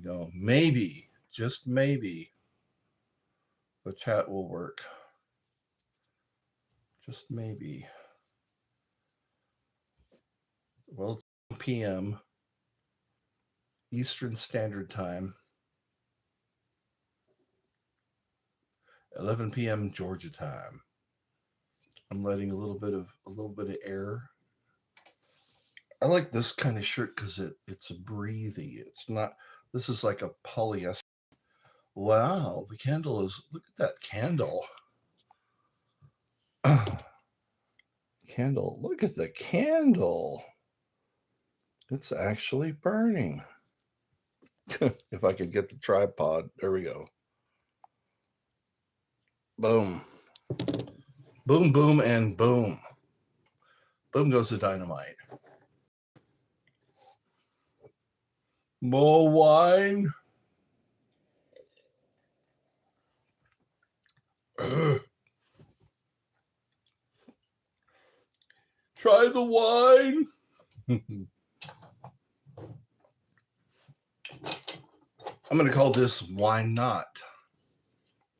go. Maybe, just maybe, the chat will work. Just maybe. Well, it's 1 p.m. Eastern Standard Time. 11 p.m. Georgia time. I'm letting a little bit of air. I like this kind of shirt because it's a breathy. It's not. This is like a polyester. Wow, the candle is. Look at that candle. Candle. Look at the candle. It's actually burning. If I could get the tripod. There we go. Boom. Boom, boom, and boom. Boom goes the dynamite. More wine. Try the wine. I'm going to call this Wine Not.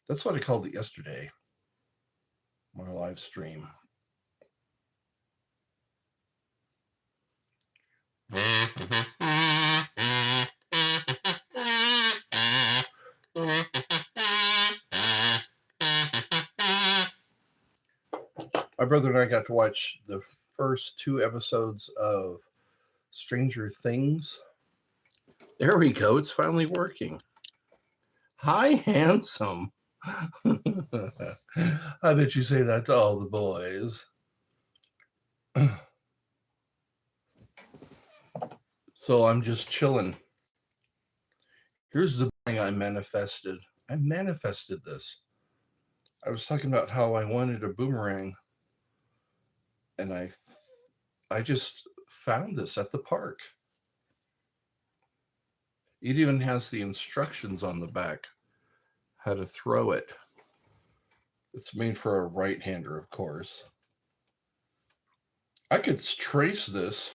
That's what I called it yesterday. My live stream. My brother and I got to watch the first 2 episodes of Stranger Things. There we go. It's finally working. Hi, handsome. I bet you say that to all the boys. So I'm just chilling. Here's the thing I manifested. I manifested this. I was talking about how I wanted a boomerang, and I just found this at the park. It even has the instructions on the back how to throw it. It's made for a right-hander, of course. I could trace this.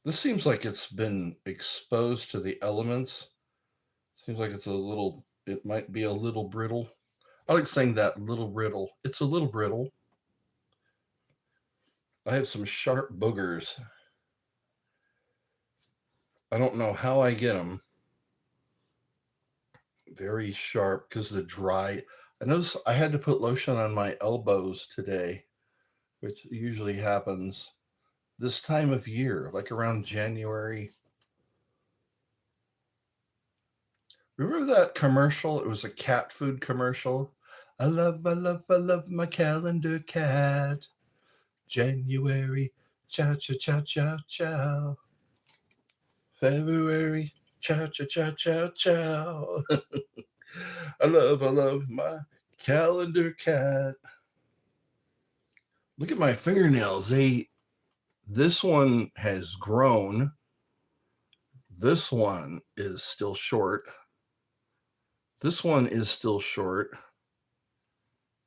This seems like it's been exposed to the elements. Seems like it might be a little brittle. I like saying that, little brittle. It's a little brittle. I have some sharp boogers. I don't know how I get them. Very sharp because the dry. I noticed I had to put lotion on my elbows today, which usually happens this time of year, like around January. Remember that commercial? It was a cat food commercial. I love my calendar cat. January, chow, chow, chow, chow, chow. February, chow, chow, chow, chow, chow. I love my calendar cat. Look at my fingernails. This one has grown. This one is still short. This one is still short.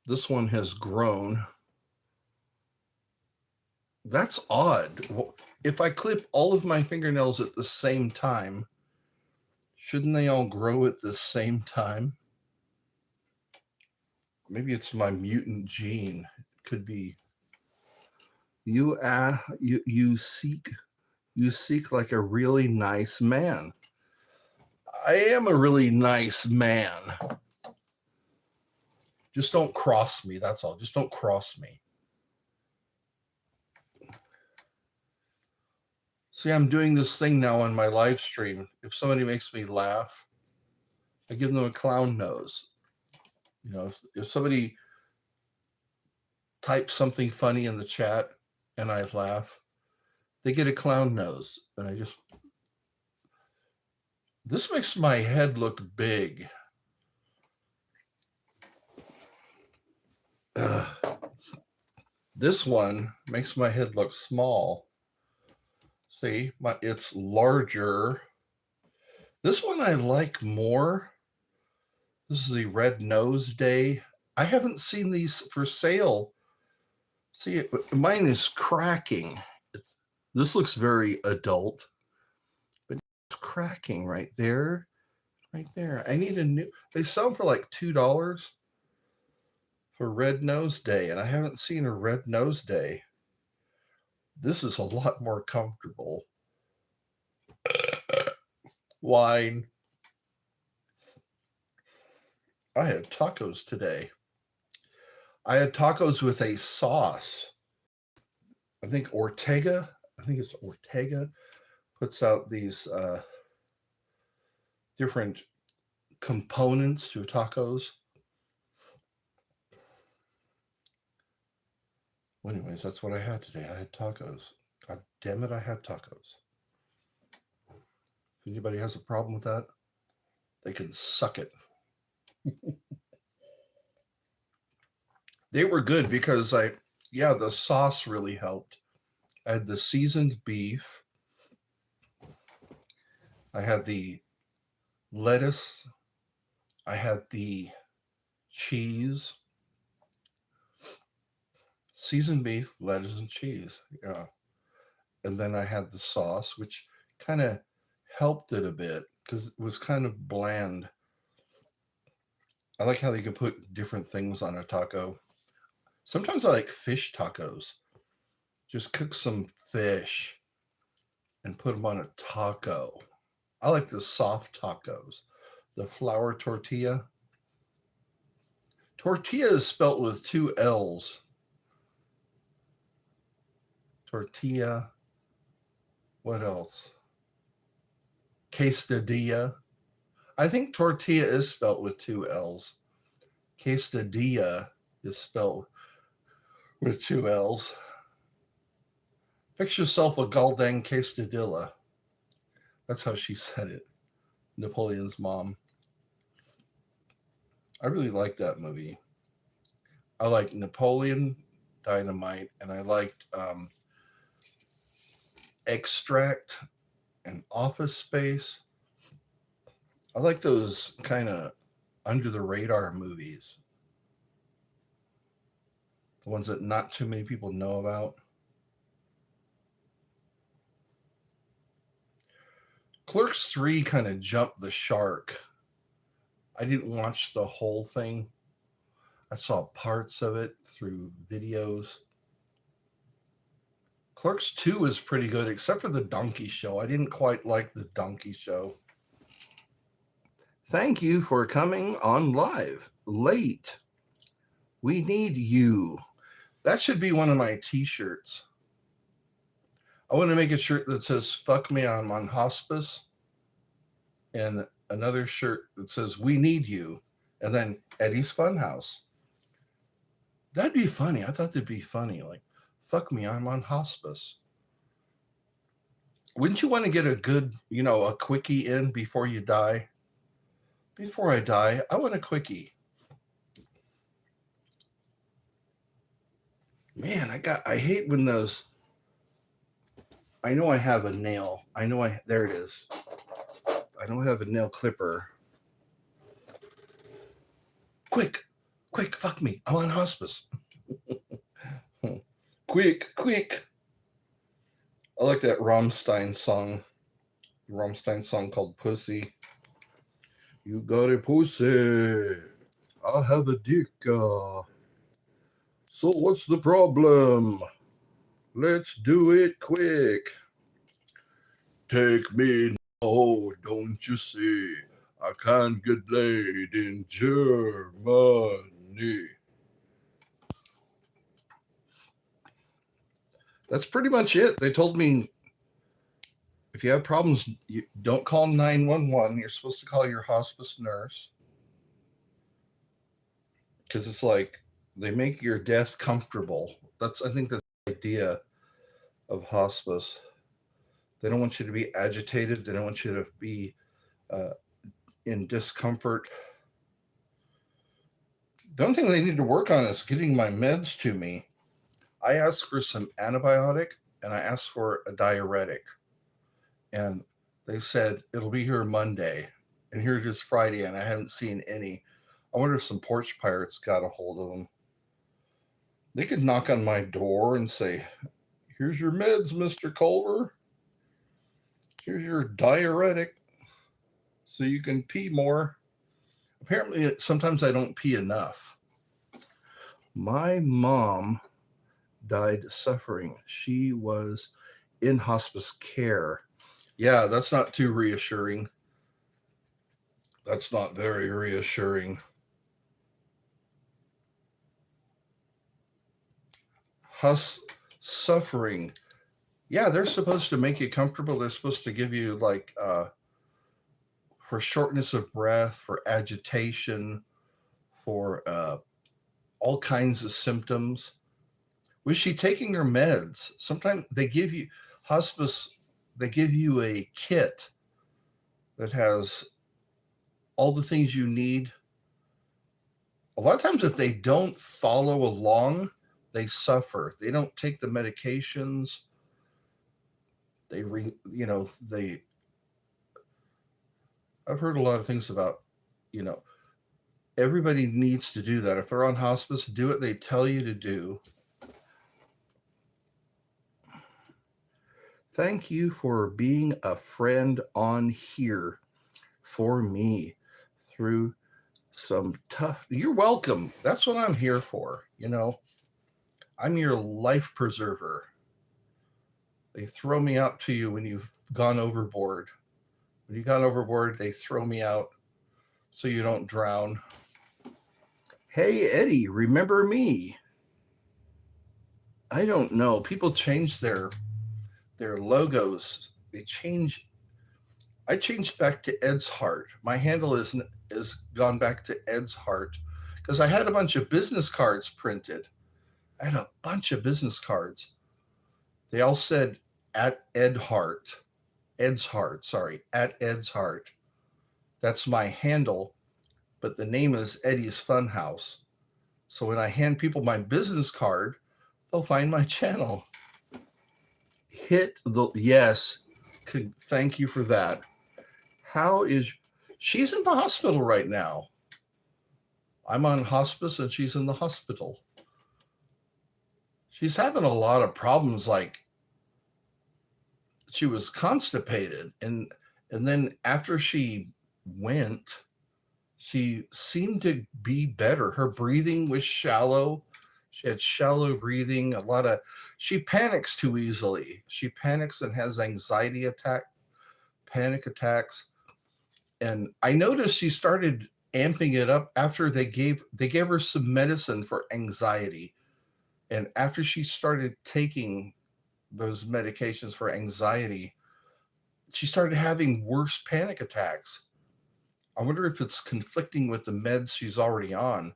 This one has grown. That's odd. If I clip all of my fingernails at the same time, shouldn't they all grow at the same time? Maybe it's my mutant gene. It could be. You seek like a really nice man. I am a really nice man. Just don't cross me, that's all. Just don't cross me. See, I'm doing this thing now on my live stream. If somebody makes me laugh, I give them a clown nose. You know, if somebody types something funny in the chat and I laugh, they get a clown nose. And this makes my head look big. This one makes my head look small. See, it's larger. This one I like more. This is the Red Nose Day. I haven't seen these for sale. See, mine is cracking. This looks very adult. cracking right there. Right there. I need a new. They sell them for like $2 for Red Nose Day, and I haven't seen a Red Nose Day. This is a lot more comfortable. Wine. I had tacos today. I had tacos with a sauce. I think it's Ortega, puts out these different components to tacos. Well, anyways, that's what I had today. I had tacos. God damn it, I had tacos. If anybody has a problem with that, they can suck it. They were good because the sauce really helped. I had the seasoned beef. I had the lettuce. I had the cheese. Seasoned beef, lettuce, and cheese. Yeah. And then I had the sauce, which kind of helped it a bit because it was kind of bland. I like how they can put different things on a taco. Sometimes I like fish tacos. Just cook some fish and put them on a taco. I like the soft tacos. The flour tortilla. Tortilla is spelt with 2 L's. Tortilla. What else? Quesadilla. I think tortilla is spelt with 2 L's. Quesadilla is spelled with 2 L's. Fix yourself a goddamn quesadilla. That's how she said it. Napoleon's mom. I really like that movie. I like Napoleon Dynamite, and I liked Extract and Office Space. I like those kind of under the radar movies. The ones that not too many people know about. Clerks 3 kind of jumped the shark. I didn't watch the whole thing. I saw parts of it through videos. Clerks 2 is pretty good, except for the donkey show. I didn't quite like the donkey show. Thank you for coming on live late. We need you. That should be one of my t-shirts. I want to make a shirt that says, fuck me, I'm on hospice. And another shirt that says, we need you. And then Eddie's Funhouse. That'd be funny. I thought that'd be funny. Like, fuck me, I'm on hospice. Wouldn't you want to get a good, a quickie in before you die? Before I die, I want a quickie. Man, I hate when those, I know I have a nail. There it is. I don't have a nail clipper. Quick, fuck me. I'm on hospice. Quick. I like that Rammstein song called Pussy. You got a pussy. I have a dick. So what's the problem? Let's do it quick. Take me now, don't you see? I can't get laid in Germany. That's pretty much it. They told me if you have problems, you don't call 911. You're supposed to call your hospice nurse. Because it's like they make your death comfortable. I think that's the idea of hospice. They don't want you to be agitated. They don't want you to be in discomfort. The only thing they need to work on is getting my meds to me. I asked for some antibiotic and I asked for a diuretic. And they said, it'll be here Monday. And here it is Friday and I haven't seen any. I wonder if some porch pirates got a hold of them. They could knock on my door and say, here's your meds, Mr. Culver. Here's your diuretic so you can pee more. Apparently, sometimes I don't pee enough. My mom died suffering. She was in hospice care. Yeah, that's not too reassuring. That's not very reassuring. Suffering. Yeah, they're supposed to make you comfortable. They're supposed to give you like for shortness of breath, for agitation, for all kinds of symptoms. Was she taking her meds? Sometimes they give you hospice. They give you a kit that has all the things you need. A lot of times, if they don't follow along, they suffer. They don't take the medications. They I've heard a lot of things about, you know, everybody needs to do that. If they're on hospice, do what they tell you to do. Thank you for being a friend on here for me through some tough. You're welcome. That's what I'm here for. I'm your life preserver. They throw me out to you when you've gone overboard. When you've gone overboard, they throw me out so you don't drown. Hey, Eddie, remember me? I don't know. People change their logos. They change. I changed back to Ed's Heart. My handle is gone back to Ed's Heart because I had a bunch of business cards printed. I had a bunch of business cards. They all said at Ed Heart, Ed's Heart. Sorry, at Ed's Heart. That's my handle, but the name is Eddie's Funhouse. So when I hand people my business card, they'll find my channel. Hit the yes. Thank you for that. How is she's in the hospital right now? I'm on hospice and she's in the hospital. She's having a lot of problems, like she was constipated and then after she went, she seemed to be better. Her breathing was shallow. She had shallow breathing, she panics too easily. She panics and has panic attacks. And I noticed she started amping it up after they gave her some medicine for anxiety. And after she started taking those medications for anxiety, she started having worse panic attacks. I wonder if it's conflicting with the meds she's already on,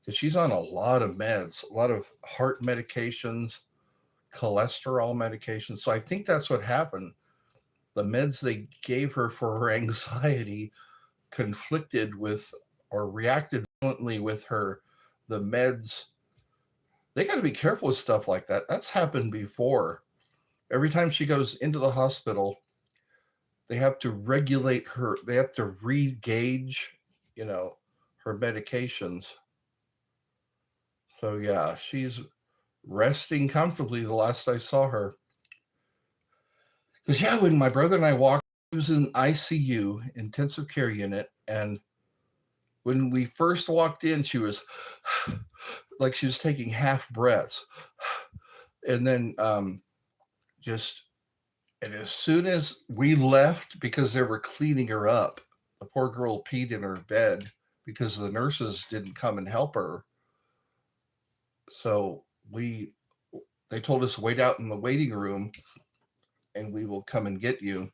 because she's on a lot of meds, a lot of heart medications, cholesterol medications. So I think that's what happened. The meds they gave her for her anxiety conflicted with or reacted violently with the meds. They got to be careful with stuff like that. That's happened before. Every time she goes into the hospital, they have to regulate her. They have to re-gauge, her medications. So yeah, she's resting comfortably the last I saw her. Because yeah, when my brother and I walked, he was in ICU, intensive care unit, and when we first walked in, she was like she was taking half breaths, and then and as soon as we left, because they were cleaning her up, the poor girl peed in her bed because the nurses didn't come and help her. So they told us wait out in the waiting room and we will come and get you.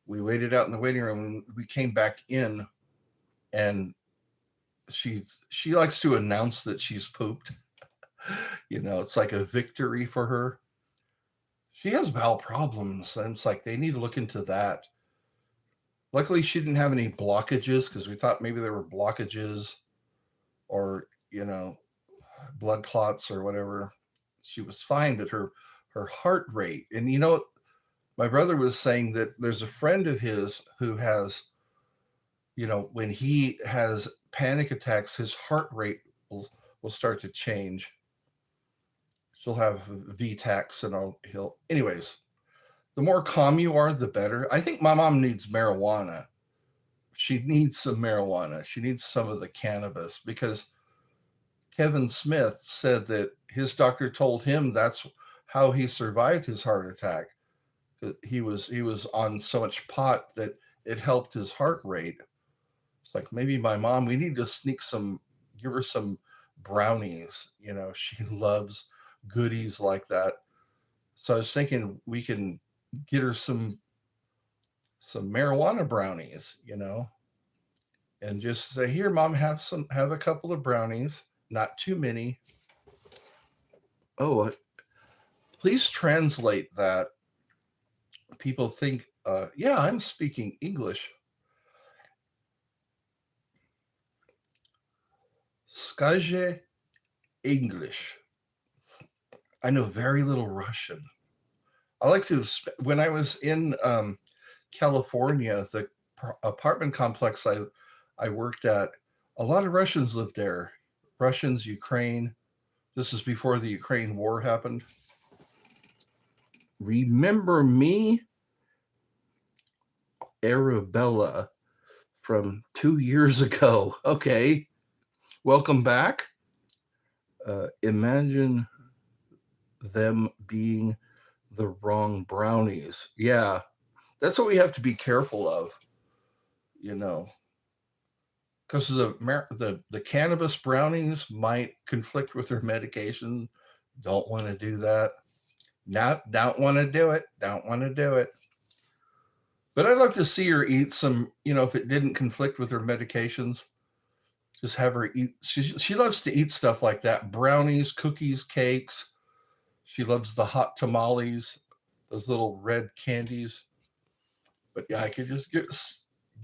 We waited out in the waiting room and we came back in, and she likes to announce that she's pooped. It's like a victory for her. She has bowel problems, and it's like they need to look into that. Luckily, she didn't have any blockages, because we thought maybe there were blockages or, blood clots or whatever. She was fine, but her heart rate, and my brother was saying that there's a friend of his who has, when he has panic attacks, his heart rate will start to change. She'll have VTACs and anyways, The more calm you are, the better. I think my mom needs marijuana. She needs some marijuana. She needs some of the cannabis because Kevin Smith said that his doctor told him that's how he survived his heart attack. He was on so much pot that it helped his heart rate. It's like maybe my mom, we need to give her some brownies. She loves goodies like that. So I was thinking we can get her some marijuana brownies, and just say, here, mom, have a couple of brownies, not too many. Oh, please translate that. People think, yeah, I'm speaking English. Skaje English. I know very little Russian. I like to, when I was in California, the apartment complex I worked at, a lot of Russians lived there. Russians, Ukraine. This is before the Ukraine war happened. Remember me? Arabella from 2 years ago. Okay. Welcome back. Imagine them being the wrong brownies. Yeah. That's what we have to be careful of, because the cannabis brownies might conflict with their medication. Don't want to do that. Don't want to do it. Don't want to do it. But I'd like to see her eat some, if it didn't conflict with her medications, just have her eat. She loves to eat stuff like that. Brownies, cookies, cakes. She loves the hot tamales, those little red candies. But yeah, I could just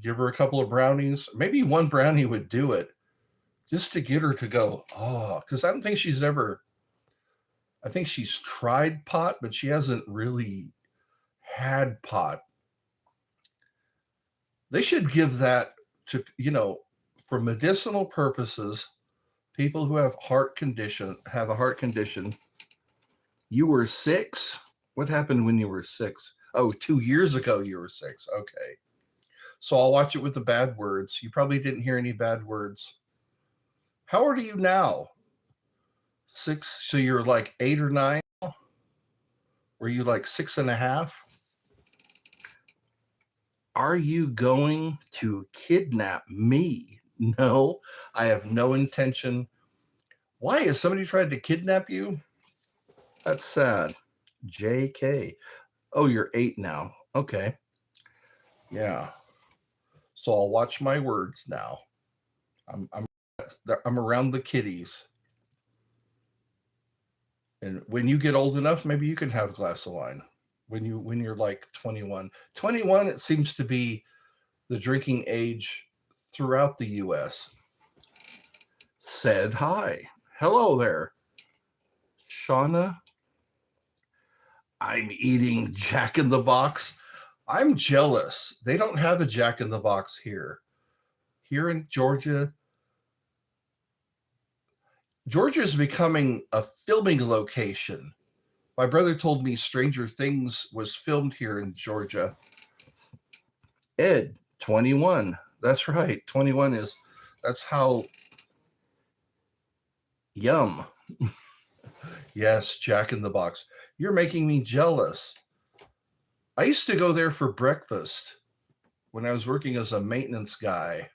give her a couple of brownies. Maybe one brownie would do it, just to get her to go, oh, because I don't think I think she's tried pot, but she hasn't really had pot. They should give that to, for medicinal purposes, people who have a heart condition. You were 6. What happened when you were 6? Oh, 2 years ago you were 6. Okay. So I'll watch it with the bad words. You probably didn't hear any bad words. How old are you now? 6. So you're like 8 or 9? Were you like 6.5? Are you going to kidnap me? No, I have no intention. Why? Has somebody tried to kidnap you? That's sad. JK. Oh, you're 8 now. Okay. Yeah. So I'll watch my words now. I'm around the kiddies. And when you get old enough, maybe you can have a glass of wine. When you're like 21. 21, it seems to be the drinking age throughout the US. Said hi. Hello there. Shauna. I'm eating Jack in the Box. I'm jealous. They don't have a Jack in the Box here. Here in Georgia, Georgia is becoming a filming location. My brother told me Stranger Things was filmed here in Georgia. Ed, 21. That's right. 21 that's how. Yum. Yes, Jack in the Box. You're making me jealous. I used to go there for breakfast when I was working as a maintenance guy.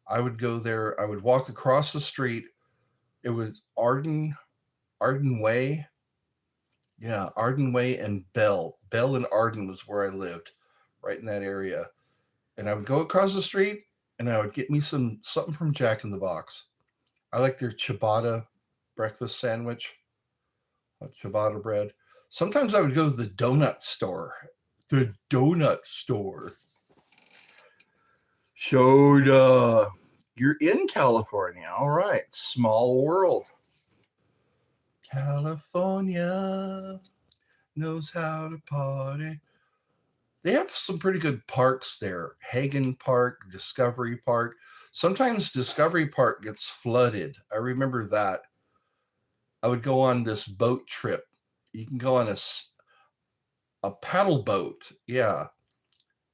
I would go there. I would walk across the street. It was Arden Way. Yeah, Arden Way and Bell. Bell and Arden was where I lived, right in that area. And I would go across the street and I would get me something from Jack in the Box. I like their ciabatta breakfast sandwich, ciabatta bread. Sometimes I would go to the donut store. The donut store. Soda. You're in California. All right. Small world. California knows how to party. They have some pretty good parks there. Hagen Park, Discovery Park. Sometimes Discovery Park gets flooded. I remember that. I would go on this boat trip. You can go on a a paddle boat. Yeah,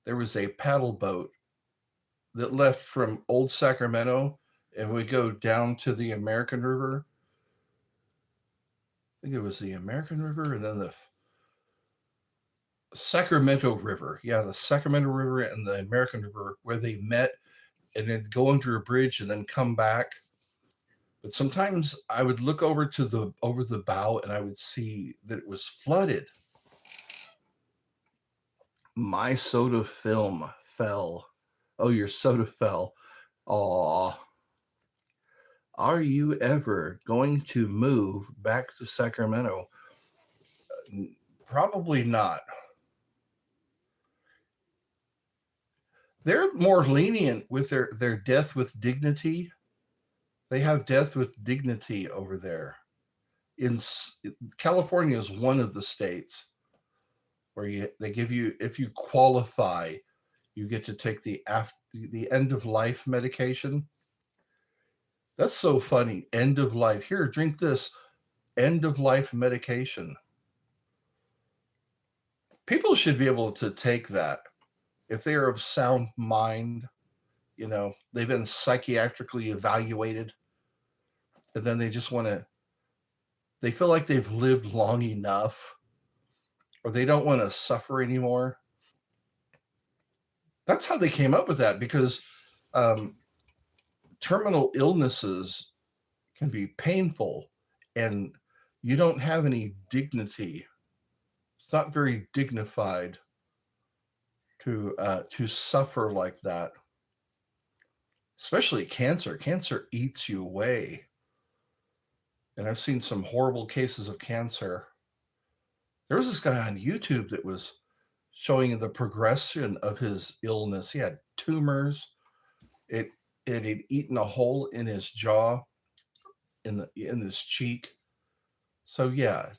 there was a paddle boat that left from Old Sacramento and would go down to the American River. I think it was the American River and then the Sacramento River. Yeah, the Sacramento River and the American River where they met and then go under a bridge and then come back. But sometimes I would look over the bow and I would see that it was flooded. My soda film fell. Oh, your soda fell. Aw. Are you ever going to move back to Sacramento? Probably not. They're more lenient with their death with dignity. They have death with dignity over there. In California is one of the states where they give you, if you qualify, you get to take the end of life medication. That's so funny. End of life. Here, drink this end of life medication. People should be able to take that if they are of sound mind. You know, they've been psychiatrically evaluated, and then they just want to, they feel like they've lived long enough, or they don't want to suffer anymore. That's how they came up with that, because terminal illnesses can be painful and you don't have any dignity. It's not very dignified to suffer like that. Especially cancer. Cancer eats you away. And I've seen some horrible cases of cancer. There was this guy on YouTube that was showing the progression of his illness. He had tumors. It had eaten a hole in his jaw, in his cheek. So yeah,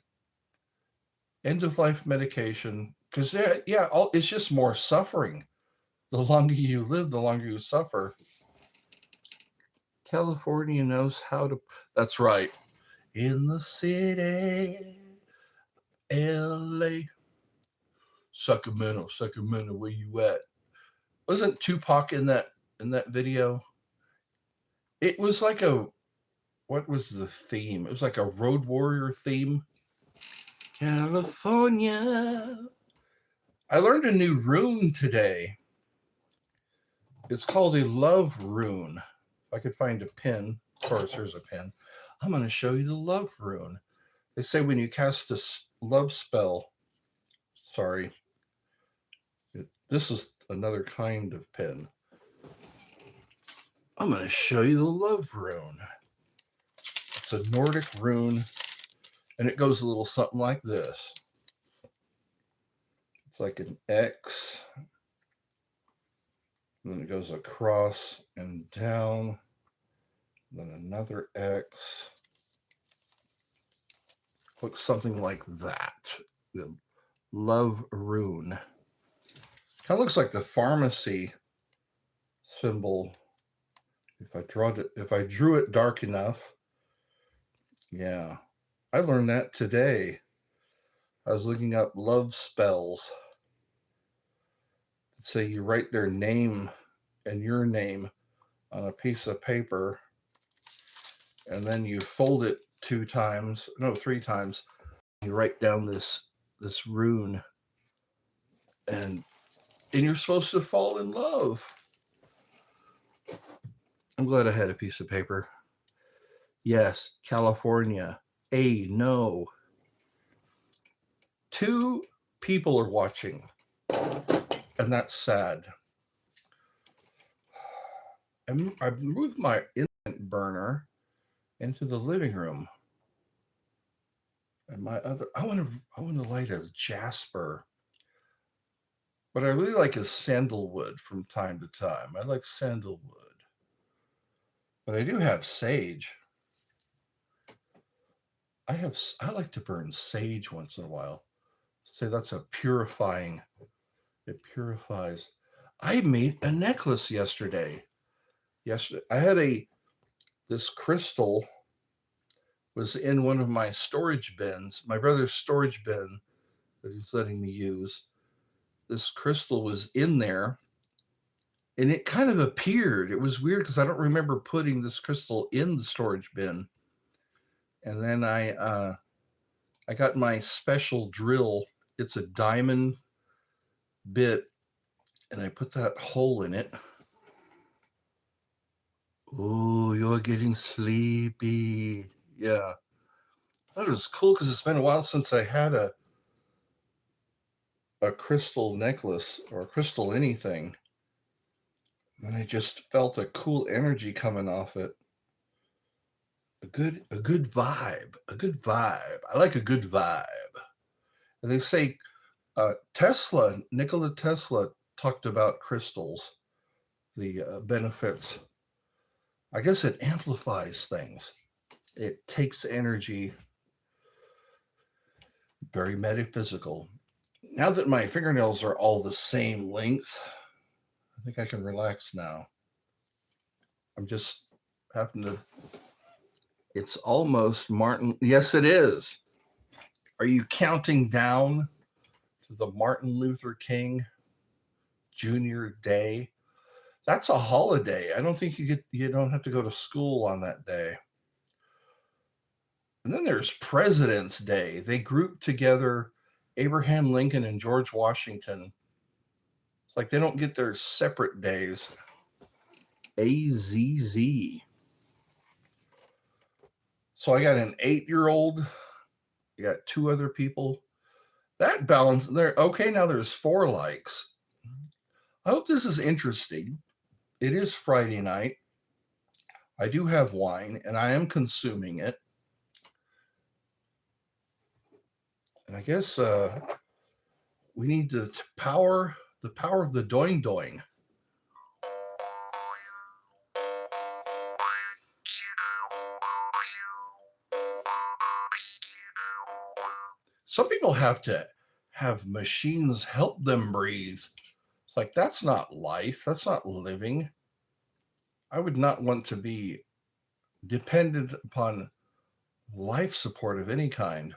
end of life medication, because it's just more suffering. The longer you live, the longer you suffer. California knows how to. That's right. In the city, LA, Sacramento, where you at? Wasn't Tupac in that video? It was like what was the theme? It was like a Road Warrior theme. California. I learned a new rune today. It's called a love rune. If I could find a pin, of course, here's a pin. I'm going to show you the love rune. They say when you cast a love spell, sorry, this is another kind of pin. I'm going to show you the love rune. It's a Nordic rune, and it goes a little something like this. It's like an X, and then it goes across and down, then another X. Looks something like that. The love rune. Kind of looks like the pharmacy symbol. If I drew it dark enough. Yeah. I learned that today. I was looking up love spells. Say you write their name and your name on a piece of paper, and then you fold it 3 times. You write down this rune, and you're supposed to fall in love. I'm glad I had a piece of paper. Yes, California. No. 2 people are watching, and that's sad. I moved my incense burner into the living room, and I want to light a jasper, but I really like a sandalwood from time to time. I like sandalwood, but I do have sage. I like to burn sage once in a while. Say that's a purifying. It purifies. I made a necklace yesterday. I had this crystal was in one of my storage bins, my brother's storage bin that he's letting me use. This crystal was in there and it kind of appeared. It was weird because I don't remember putting this crystal in the storage bin. And then I got my special drill. It's a diamond bit, and I put that hole in it. Oh, you're getting sleepy. Yeah. I thought it was cool because it's been a while since I had a crystal necklace or a crystal anything. And I just felt a cool energy coming off it. A good vibe. A good vibe. I like a good vibe. And they say Nikola Tesla talked about crystals, the benefits. I guess it amplifies things. It takes energy. Very metaphysical. Now that my fingernails are all the same length, I think I can relax now. I'm just having to. It's almost Martin. Yes, it is. Are you counting down to the Martin Luther King Jr. Day? That's a holiday. I don't think you don't have to go to school on that day. And then there's President's Day. They group together Abraham Lincoln and George Washington. It's like they don't get their separate days. AZZ. So I got an 8-year-old. I got 2 other people. That balance there. Okay, now there's 4 likes. I hope this is interesting. It is Friday night. I do have wine and I am consuming it. And I guess we need the power of the doing doing. Some people have to have machines help them breathe. It's like, that's not life. That's not living. I would not want to be dependent upon life support of any kind.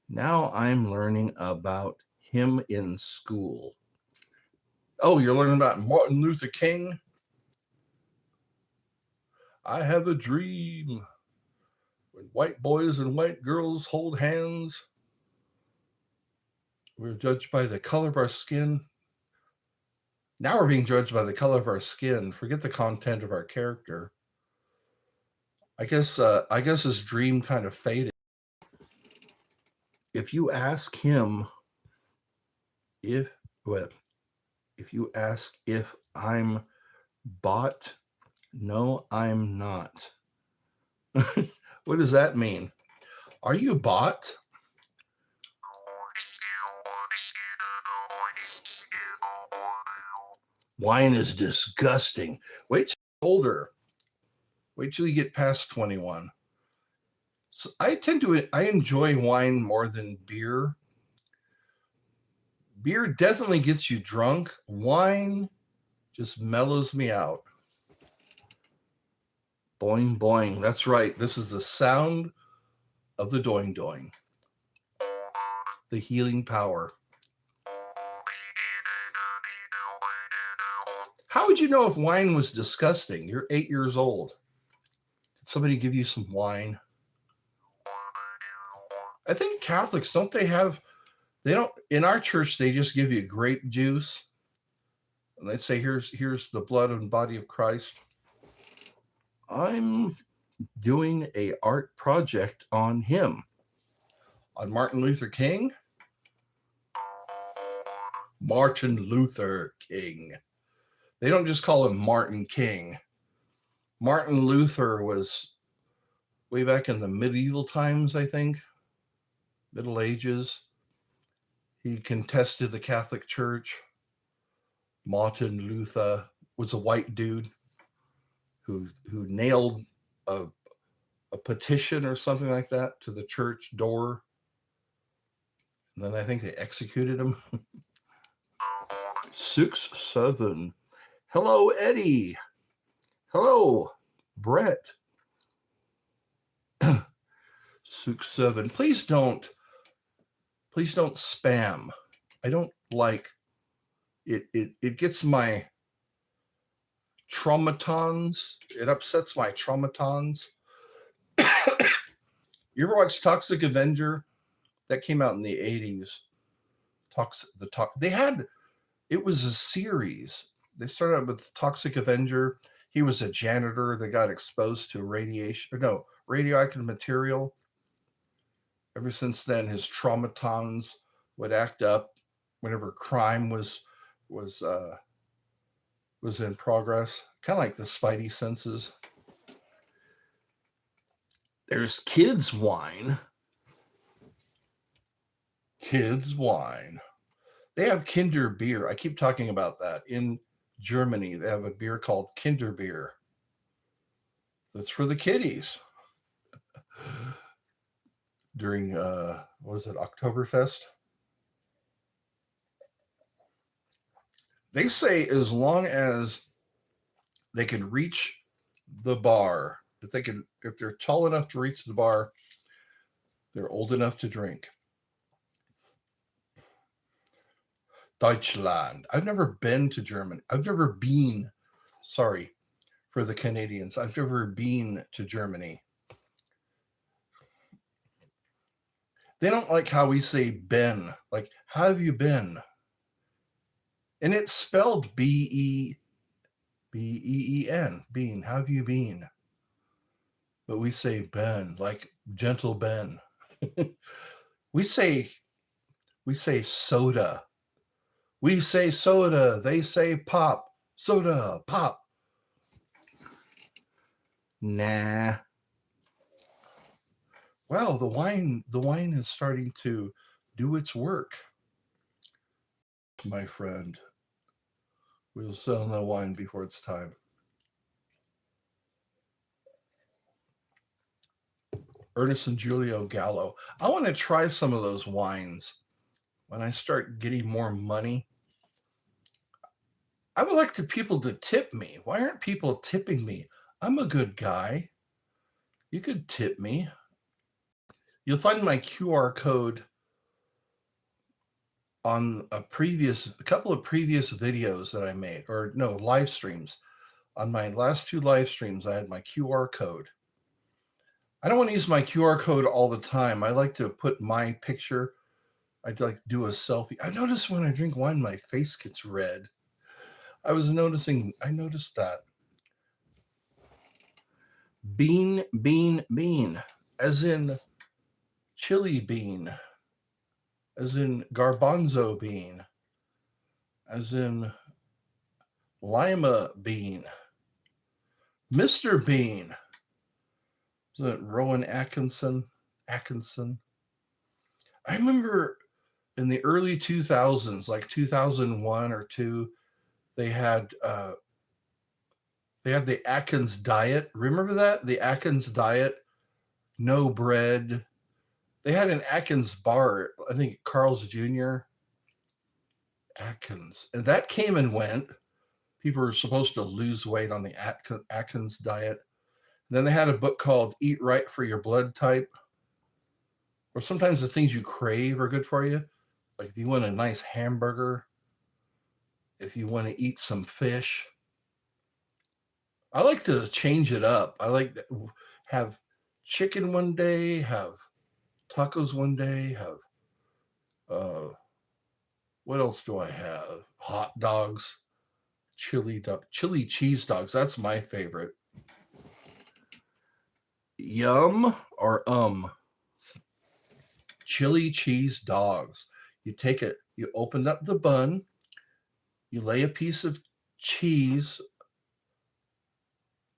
Now I'm learning about him in school. Oh, you're learning about Martin Luther King? I have a dream. When white boys and white girls hold hands, we're judged by the color of our skin. Now we're being judged by the color of our skin. Forget the content of our character. I guess his dream kind of faded. If you ask him if I'm bought, no, I'm not. What does that mean? Are you bought? Wine is disgusting. Wait till you're older. Wait till you get past 21. So I enjoy wine more than beer. Beer definitely gets you drunk. Wine just mellows me out. Boing, boing. That's right. This is the sound of the doing doing. The healing power. How would you know if wine was disgusting? You're 8 years old. Did somebody give you some wine? I think Catholics, they don't, in our church, they just give you grape juice. And they say, here's the blood and body of Christ. I'm doing a art project on him. On Martin Luther King? Martin Luther King. They don't just call him Martin King. Martin Luther was way back in the medieval times, I think. Middle Ages. He contested the Catholic Church. Martin Luther was a white dude who nailed a petition or something like that to the church door. And then I think they executed him. 6-7. Hello, Eddie. Hello, Brett. 6-7. Please don't Please don't spam. I don't like it. It gets my traumatons. It upsets my traumatons. You ever watch Toxic Avenger? That came out in the 80s. It was a series. They started out with Toxic Avenger. He was a janitor that got exposed to radioactive material. Ever since then, his traumatons would act up whenever crime was in progress. Kind of like the Spidey senses. There's kids wine. Kids wine. They have Kinder beer. I keep talking about that. In Germany, they have a beer called Kinder beer. That's for the kiddies. During, what was it, Oktoberfest? They say as long as they can reach the bar, if they're tall enough to reach the bar, they're old enough to drink. Deutschland. I've never been to Germany. Sorry for the Canadians. I've never been to Germany. They don't like how we say Ben. Like, how have you been? And it's spelled B-E-E-N. Bean. How have you been? But we say Ben, like gentle Ben. We say soda. We say soda. They say pop. Soda, pop. Nah. Well, the wine is starting to do its work, my friend. We'll sell no wine before it's time. Ernest and Julio Gallo. I want to try some of those wines when I start getting more money. I would like the people to tip me. Why aren't people tipping me? I'm a good guy. You could tip me. You'll find my QR code on a couple of previous videos that I made, or no, live streams. On my last 2 live streams, I had my QR code. I don't want to use my QR code all the time. I like to put my picture. I'd like to do a selfie. I notice when I drink wine, my face gets red. I noticed that. Bean, as in chili bean, as in garbanzo bean, as in lima bean, Mr. Bean. Is it Rowan Atkinson? I remember in the early 2000s, like 2001 or 2, they had the Atkins diet. Remember that? The Atkins diet, no bread. They had an Atkins bar, I think Carl's Jr. Atkins. And that came and went. People were supposed to lose weight on the Atkins diet. And then they had a book called Eat Right for Your Blood Type. Or sometimes the things you crave are good for you. Like if you want a nice hamburger, if you want to eat some fish. I like to change it up. I like to have chicken one day, have tacos one day, have what else do I have? Hot dogs, chili cheese dogs. That's my favorite. Yum or chili cheese dogs. You take it, you open up the bun, you lay a piece of cheese,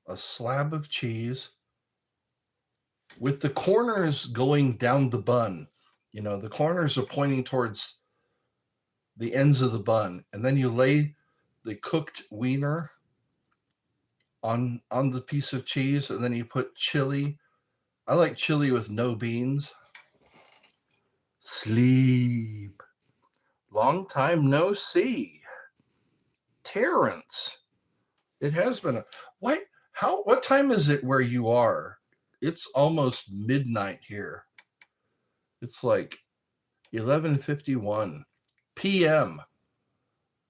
a slab of cheese, with the corners going down the bun. You know, the corners are pointing towards the ends of the bun. And then you lay the cooked wiener on the piece of cheese, and then you put chili. I like chili with no beans. Sleep. Long time no see. Terrence. It has been what time is it where you are? It's almost midnight here. It's like 11:51 p.m.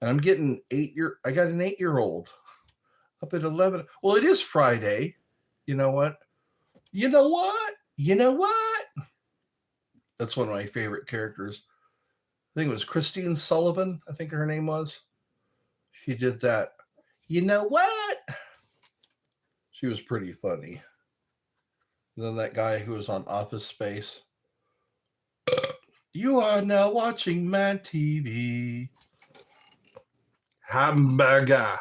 And I'm getting I got an 8-year-old up at 11. Well, it is Friday. You know what? You know what? You know what? That's one of my favorite characters. I think it was Christine Sullivan, I think her name was. She did that. You know what? She was pretty funny. And then that guy who was on Office Space. You are now watching Mad TV. Hamburger.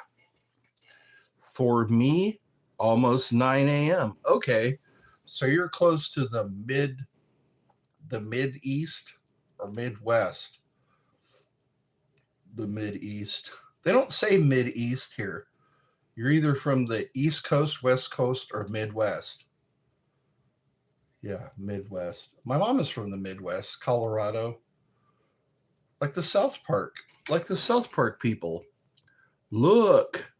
For me, almost 9 a.m. Okay, so you're close to the mid-east or Midwest. The Mid-East. They don't say Mid-East here. You're either from the East Coast, West Coast, or Midwest. Yeah, Midwest. My mom is from the Midwest, Colorado. Like the South Park people. Look.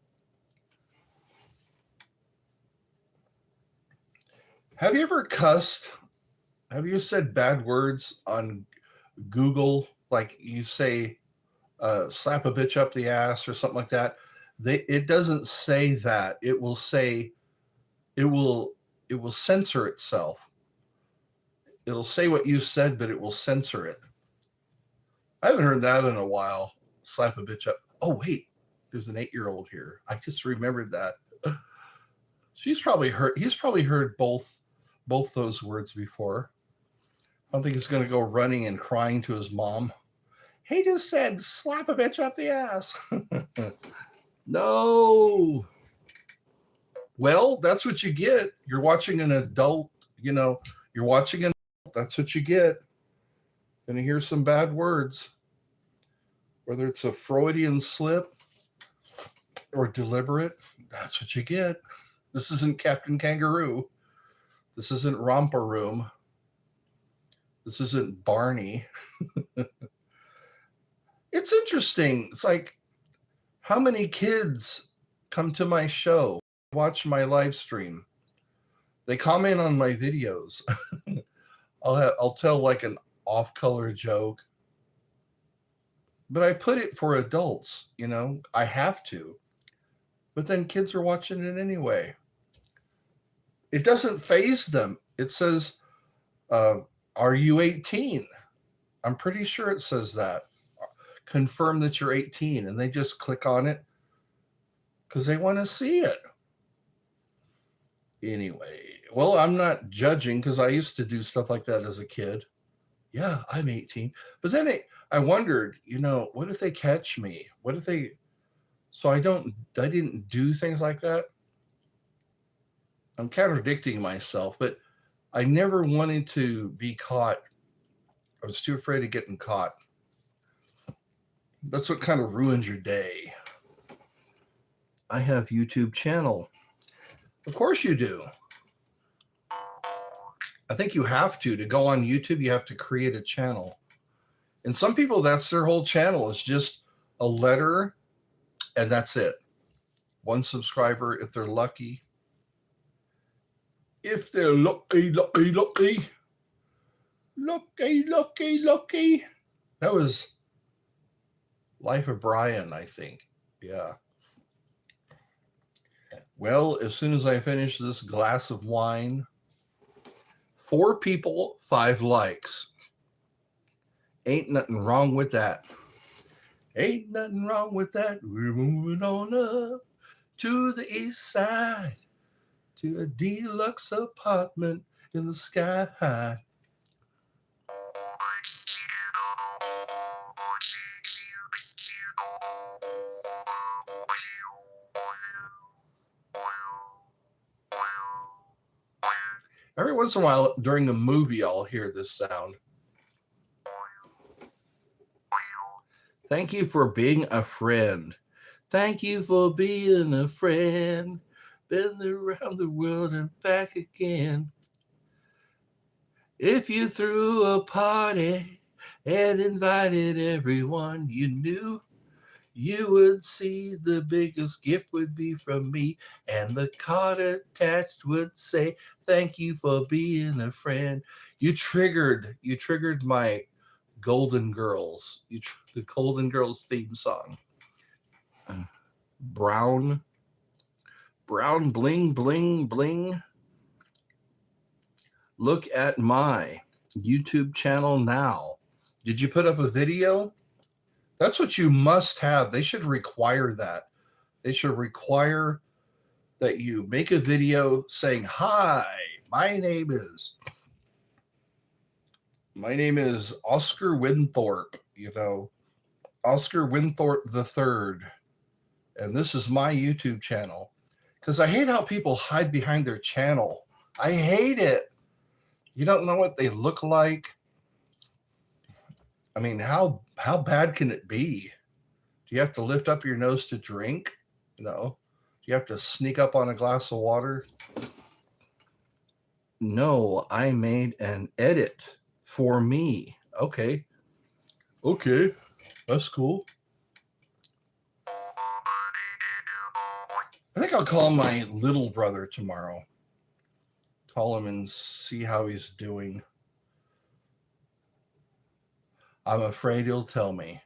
Have you ever cussed? Have you said bad words on Google? Like you say, slap a bitch up the ass or something like that. It doesn't say that. It will say, it will censor itself. It'll say what you said, but it will censor it. I haven't heard that in a while. Slap a bitch up. Oh wait, there's an 8-year-old here. I just remembered that. He's probably heard both those words before. I don't think he's going to go running and crying to his mom. He just said, slap a bitch up the ass. No. Well, that's what you get. You're watching an adult, you're watching an adult. That's what you get. Gonna hear some bad words. Whether it's a Freudian slip or deliberate, that's what you get. This isn't Captain Kangaroo. This isn't Romper Room. This isn't Barney. It's interesting. It's like, how many kids come to my show, watch my live stream? They comment on my videos. I'll tell like an off-color joke, but I put it for adults. I have to. But then kids are watching it anyway. It doesn't faze them. It says, "Are you 18?" I'm pretty sure it says that. Confirm that you're 18, and they just click on it because they want to see it. Anyway, well, I'm not judging because I used to do stuff like that as a kid. Yeah, I'm 18. But then I wondered, what if they catch me? What if they... So I didn't do things like that. I'm contradicting myself, but I never wanted to be caught. I was too afraid of getting caught. That's what kind of ruins your day. I have YouTube channel. Of course you do. I think you have to go on YouTube. You have to create a channel. And some people, that's their whole channel. It's just a letter and that's it. One subscriber if they're lucky. If they're lucky. That was Life of Brian, I think. Yeah. Well, as soon as I finish this glass of wine, 4 people, 5 likes. Ain't nothing wrong with that. Ain't nothing wrong with that. We're moving on up to the east side, to a deluxe apartment in the sky high. Every once in a while during a movie, I'll hear this sound. Thank you for being a friend. Thank you for being a friend. Been around the world and back again. If you threw a party and invited everyone you knew, you would see the biggest gift would be from me, and the card attached would say, thank you for being a friend. You triggered my Golden Girls. The Golden Girls theme song. Brown bling bling bling. Look at my YouTube channel now. Did you put up a video? That's what you must have. They should require that. They should require that you make a video saying, "Hi, my name is Oscar Winthorpe, Oscar Winthorpe the Third, and this is my YouTube channel." Because I hate how people hide behind their channel. I hate it. You don't know what they look like. I mean, how bad can it be? Do you have to lift up your nose to drink? Do you have to sneak up on a glass of water? No, I made an edit for me. Okay, that's cool. I think I'll call my little brother tomorrow. Call him and see how he's doing. I'm afraid he'll tell me.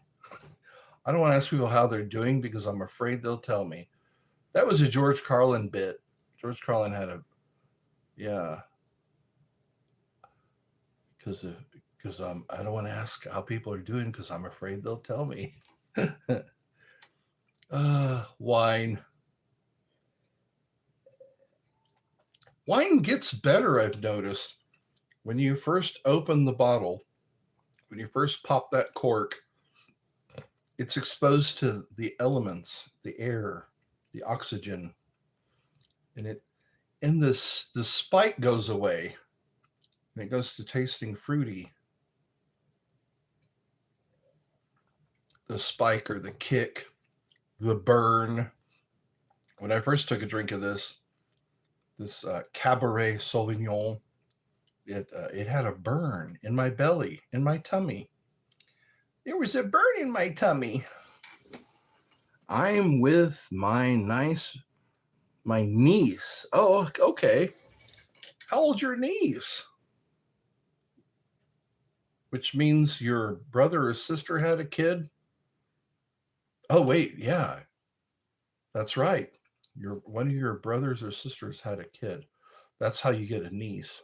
I don't want to ask people how they're doing because I'm afraid they'll tell me. That was a George Carlin bit. George Carlin had because I don't want to ask how people are doing because I'm afraid they'll tell me. Wine. Wine gets better, I've noticed. When you first open the bottle, when you first pop that cork, it's exposed to the elements, the air, the oxygen, and the spike goes away, and it goes to tasting fruity. The spike or the kick, the burn. When I first took a drink of this Cabernet Sauvignon, it had a burn in my belly, in my tummy. There was a burn in my tummy. I'm with my niece. Oh, okay. How old's your niece? Which means your brother or sister had a kid? Oh, wait, yeah. That's right. One of your brothers or sisters had a kid. That's how you get a niece.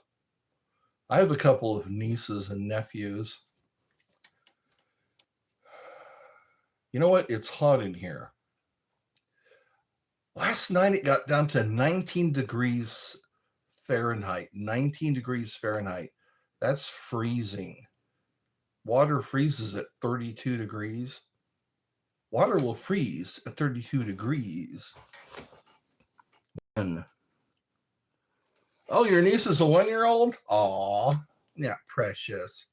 I have a couple of nieces and nephews. You know what? It's hot in here. Last night it got down to 19 degrees Fahrenheit. 19 degrees Fahrenheit. That's freezing. Water freezes at 32 degrees. Water will freeze at 32 degrees. Oh, your niece is a 1-year-old? Aw, yeah, precious.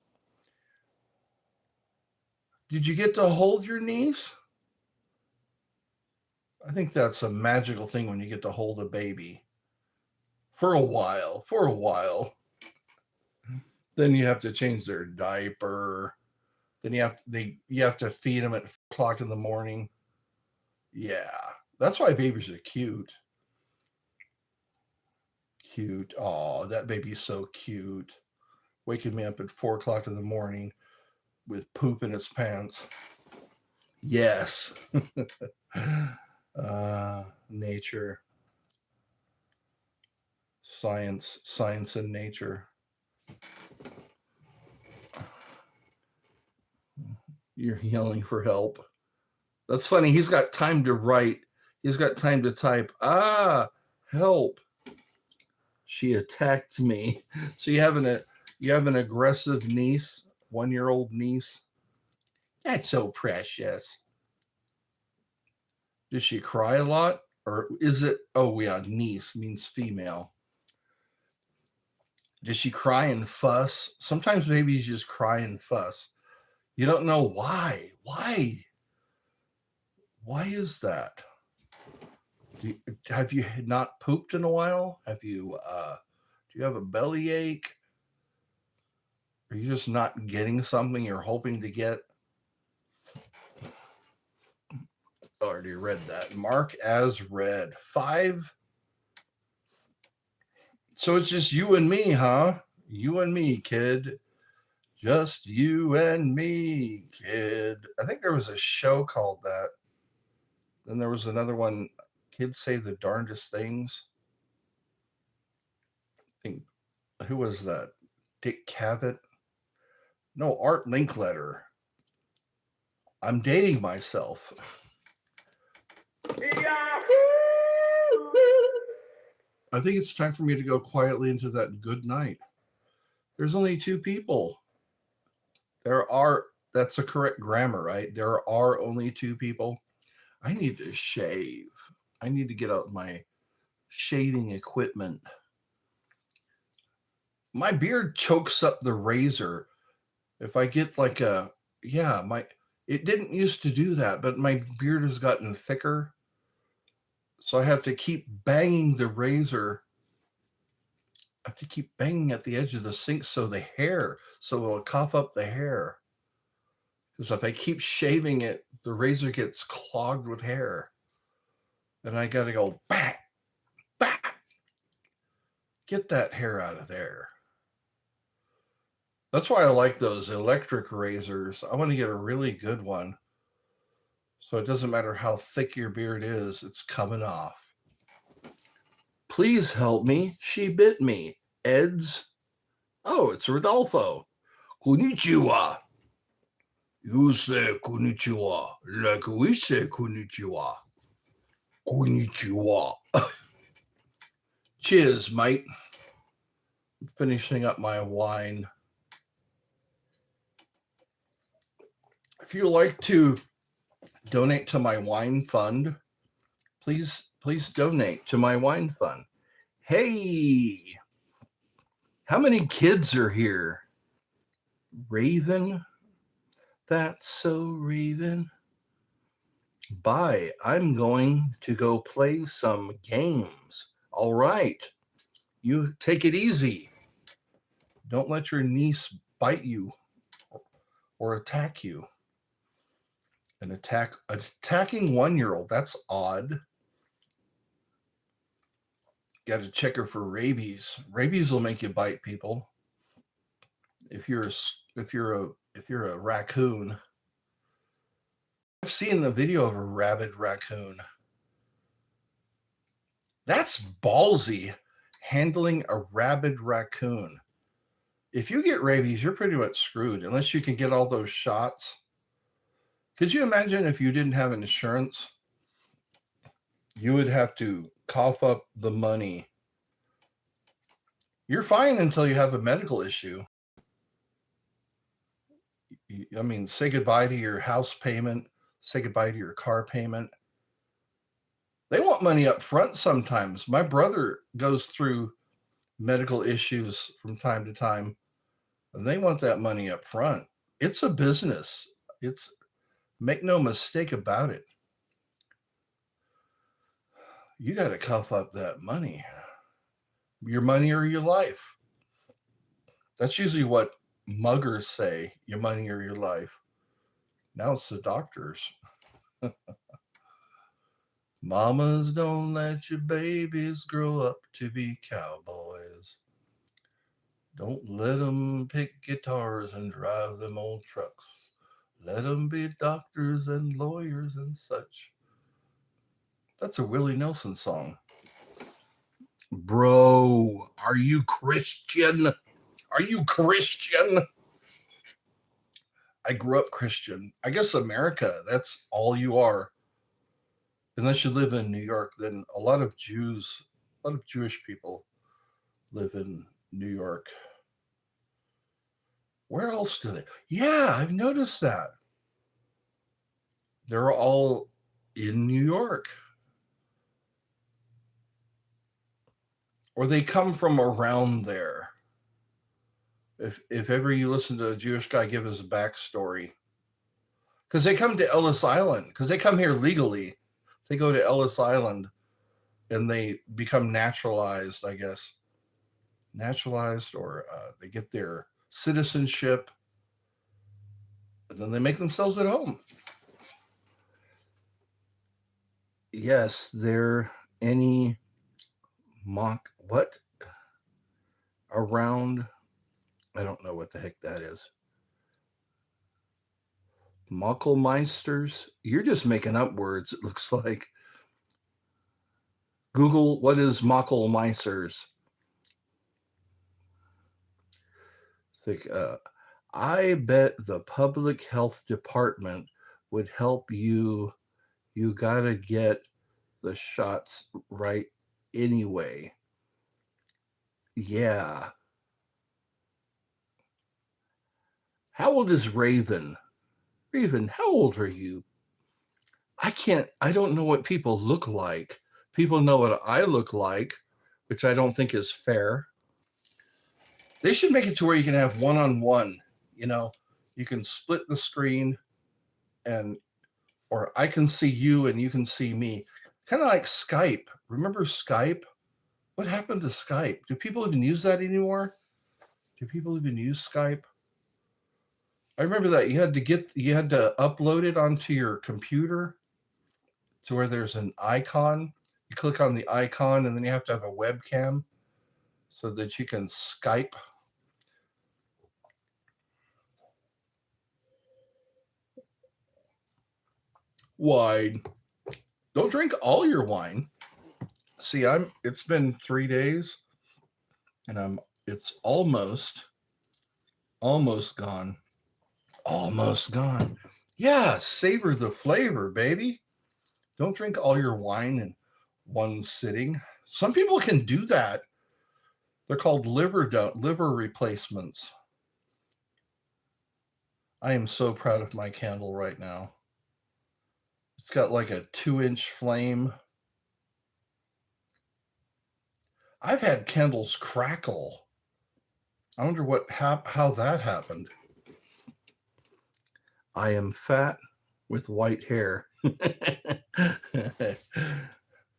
Did you get to hold your niece? I think that's a magical thing when you get to hold a baby. For a while. Then you have to change their diaper. Then you have to feed them at 4:00 in the morning. Yeah, that's why babies are cute. Cute. Oh, that baby's so cute. Waking me up at 4:00 in the morning with poop in its pants. Yes. Nature. Science and nature. You're yelling for help. That's funny. He's got time to write. He's got time to type. Help. She attacked me. So you have an aggressive niece, 1-year-old niece. That's so precious. Does she cry a lot? Or is it, oh yeah, niece means female. Does she cry and fuss? Sometimes babies just cry and fuss. You don't know why. Why is that? Have you not pooped in a while? Do you have a belly ache? Are you just not getting something you're hoping to get? Already read that. Mark as read. 5. So it's just you and me, huh? You and me, kid. Just you and me, kid. I think there was a show called that. Then there was another one, Kids Say the Darndest Things. I think, who was that? Dick Cavett? No, Art Linkletter. I'm dating myself. I think it's time for me to go quietly into that good night. There's only two people. That's a correct grammar, right? There are only two people. I need to shave. I need to get out my shaving equipment. My beard chokes up the razor. If I get like it didn't used to do that, but my beard has gotten thicker. So I have to keep banging the razor. I have to keep banging at the edge of the sink so it'll cough up the hair. Because if I keep shaving it, the razor gets clogged with hair. And I got to go back. Get that hair out of there. That's why I like those electric razors. I want to get a really good one. So it doesn't matter how thick your beard is, it's coming off. Please help me. She bit me. Eds. Oh, it's Rodolfo. Konnichiwa. You say konnichiwa like we say konnichiwa. Konnichiwa. Cheers, mate. I'm finishing up my wine. If you like to donate to my wine fund, please donate to my wine fund. Hey, how many kids are here? Raven? That's so Raven. Bye. I'm going to go play some games. All right. You take it easy. Don't let your niece bite you or attack you. Attacking 1-year-old, that's odd. Got to check her for rabies. Rabies will make you bite people. If you're a raccoon. I've seen the video of a rabid raccoon. That's ballsy, handling a rabid raccoon. If you get rabies, you're pretty much screwed unless you can get all those shots. Could you imagine if you didn't have insurance? You would have to cough up the money. You're fine until you have a medical issue. I mean, say goodbye to your house payment, say goodbye to your car payment. They want money up front sometimes. My brother goes through medical issues from time to time, and they want that money up front. It's a business. Make no mistake about it. You got to cough up that money. Your money or your life. That's usually what muggers say, your money or your life. Now it's the doctors. Mamas, don't let your babies grow up to be cowboys. Don't let them pick guitars and drive them old trucks. Let them be doctors and lawyers and such. That's a Willie Nelson song. Bro, are you Christian? Are you Christian? I grew up Christian. I guess America, that's all you are. Unless you live in New York, then a lot of Jewish people live in New York. Where else do they? Yeah, I've noticed that. They're all in New York. Or they come from around there. If ever you listen to a Jewish guy give his backstory, because they come to Ellis Island, because they come here legally. They go to Ellis Island and they become naturalized, I guess. Naturalized, or they get their citizenship, and then they make themselves at home. Yes, there any mock what around? I don't know what the heck that is. Mucklemeisters? You're just making up words, it looks like. Google, what is Mucklemeisters? Like, I bet the public health department would help you. You gotta get the shots right anyway. Yeah. How old is Raven? Raven, how old are you? I don't know what people look like. People know what I look like, which I don't think is fair. They should make it to where you can have one-on-one, you know, you can split the screen or I can see you and you can see me. Kind of like Skype. Remember Skype? What happened to Skype? Do people even use that anymore? Do people even use Skype? I remember that you had to upload it onto your computer to where there's an icon. You click on the icon and then you have to have a webcam so that you can Skype. Wine. Don't drink all your wine. See, it's been 3 days and it's almost gone. Almost gone. Yeah, savor the flavor, baby. Don't drink all your wine in one sitting. Some people can do that. They're called liver replacements. I am so proud of my candle right now. It's got like a 2-inch flame. I've had candles crackle. I wonder how that happened. I am fat with white hair.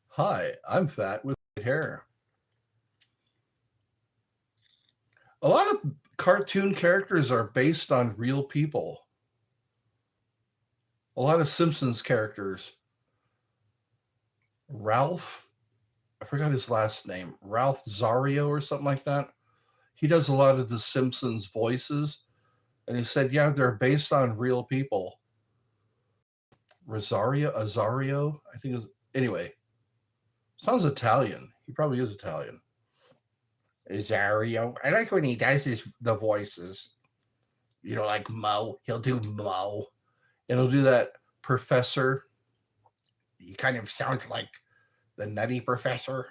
Hi, I'm fat with white hair. A lot of cartoon characters are based on real people. A lot of Simpsons characters. Ralph, I forgot his last name, Ralph Zario or something like that. He does a lot of the Simpsons voices. And he said, yeah, they're based on real people. Azario, I think is, anyway, sounds Italian. He probably is Italian. Azario. I like when he does the voices. You know, like Mo. He'll do Mo. And he'll do that professor. He kind of sounds like the Nutty Professor.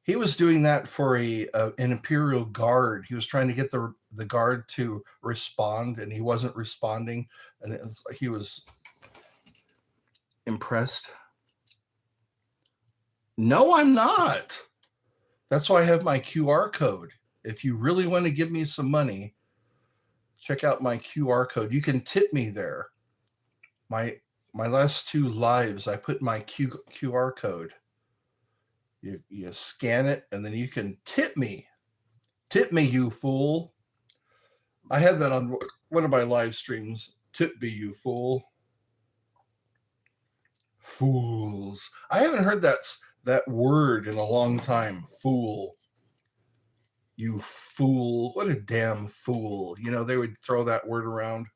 He was doing that for an Imperial Guard. He was trying to get the guard to respond, and he wasn't responding. And he was impressed. No, I'm not. That's why I have my QR code. If you really want to give me some money, check out my QR code. You can tip me there. My last 2 lives, I put my QR code. You scan it, and then you can tip me. Tip me, you fool. I had that on one of my live streams. Tip me, you fool. Fools. I haven't heard that word in a long time. Fool. You fool. What a damn fool. You know, they would throw that word around.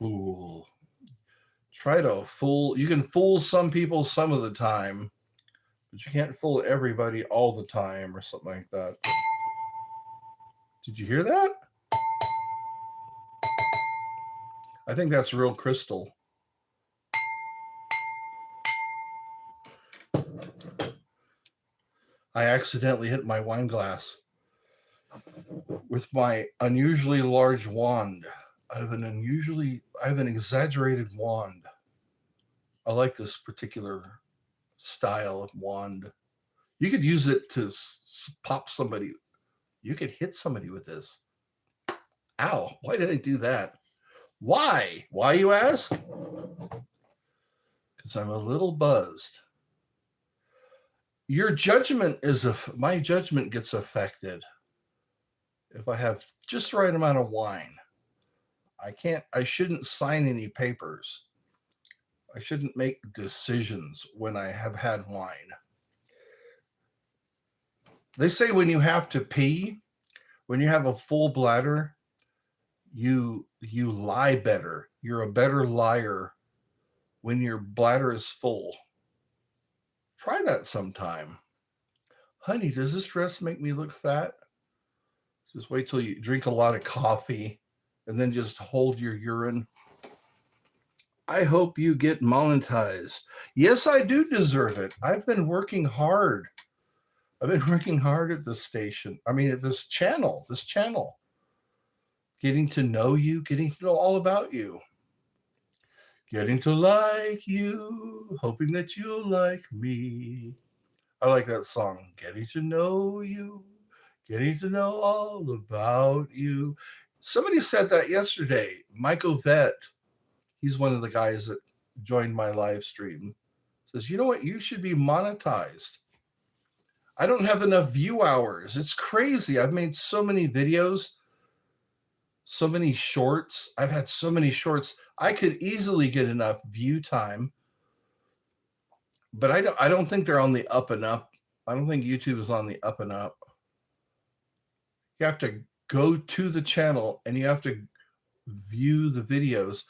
Fool. Try to fool. You can fool some people some of the time, but you can't fool everybody all the time or something like that. Did you hear that? I think that's real crystal. I accidentally hit my wine glass with my unusually large wand. I have an exaggerated wand. I like this particular style of wand. You could use it to pop somebody. You could hit somebody with this. Ow, why did I do that? Why, you ask? Because I'm a little buzzed. Your judgment my judgment gets affected if I have just the right amount of wine. I shouldn't sign any papers. I shouldn't make decisions when I have had wine. They say when you have to pee, when you have a full bladder, you you lie better. You're a better liar when your bladder is full. Try that sometime. Honey, does this dress make me look fat? Just wait till you drink a lot of coffee and then just hold your urine. I hope you get monetized. Yes, I do deserve it. I've been working hard. I've been working hard at this station. I mean, at this channel. Getting to know you, getting to know all about you. Getting to like you, hoping that you'll like me. I like that song. Getting to know you, getting to know all about you. Somebody said that yesterday. Michael Vett, he's one of the guys that joined my live stream, says, you know what? You should be monetized. I don't have enough view hours. It's crazy. I've made so many videos, so many shorts. I've had so many shorts. I could easily get enough view time, but I don't think they're on the up and up. I don't think YouTube is on the up and up. You have to go to the channel and you have to view the videos.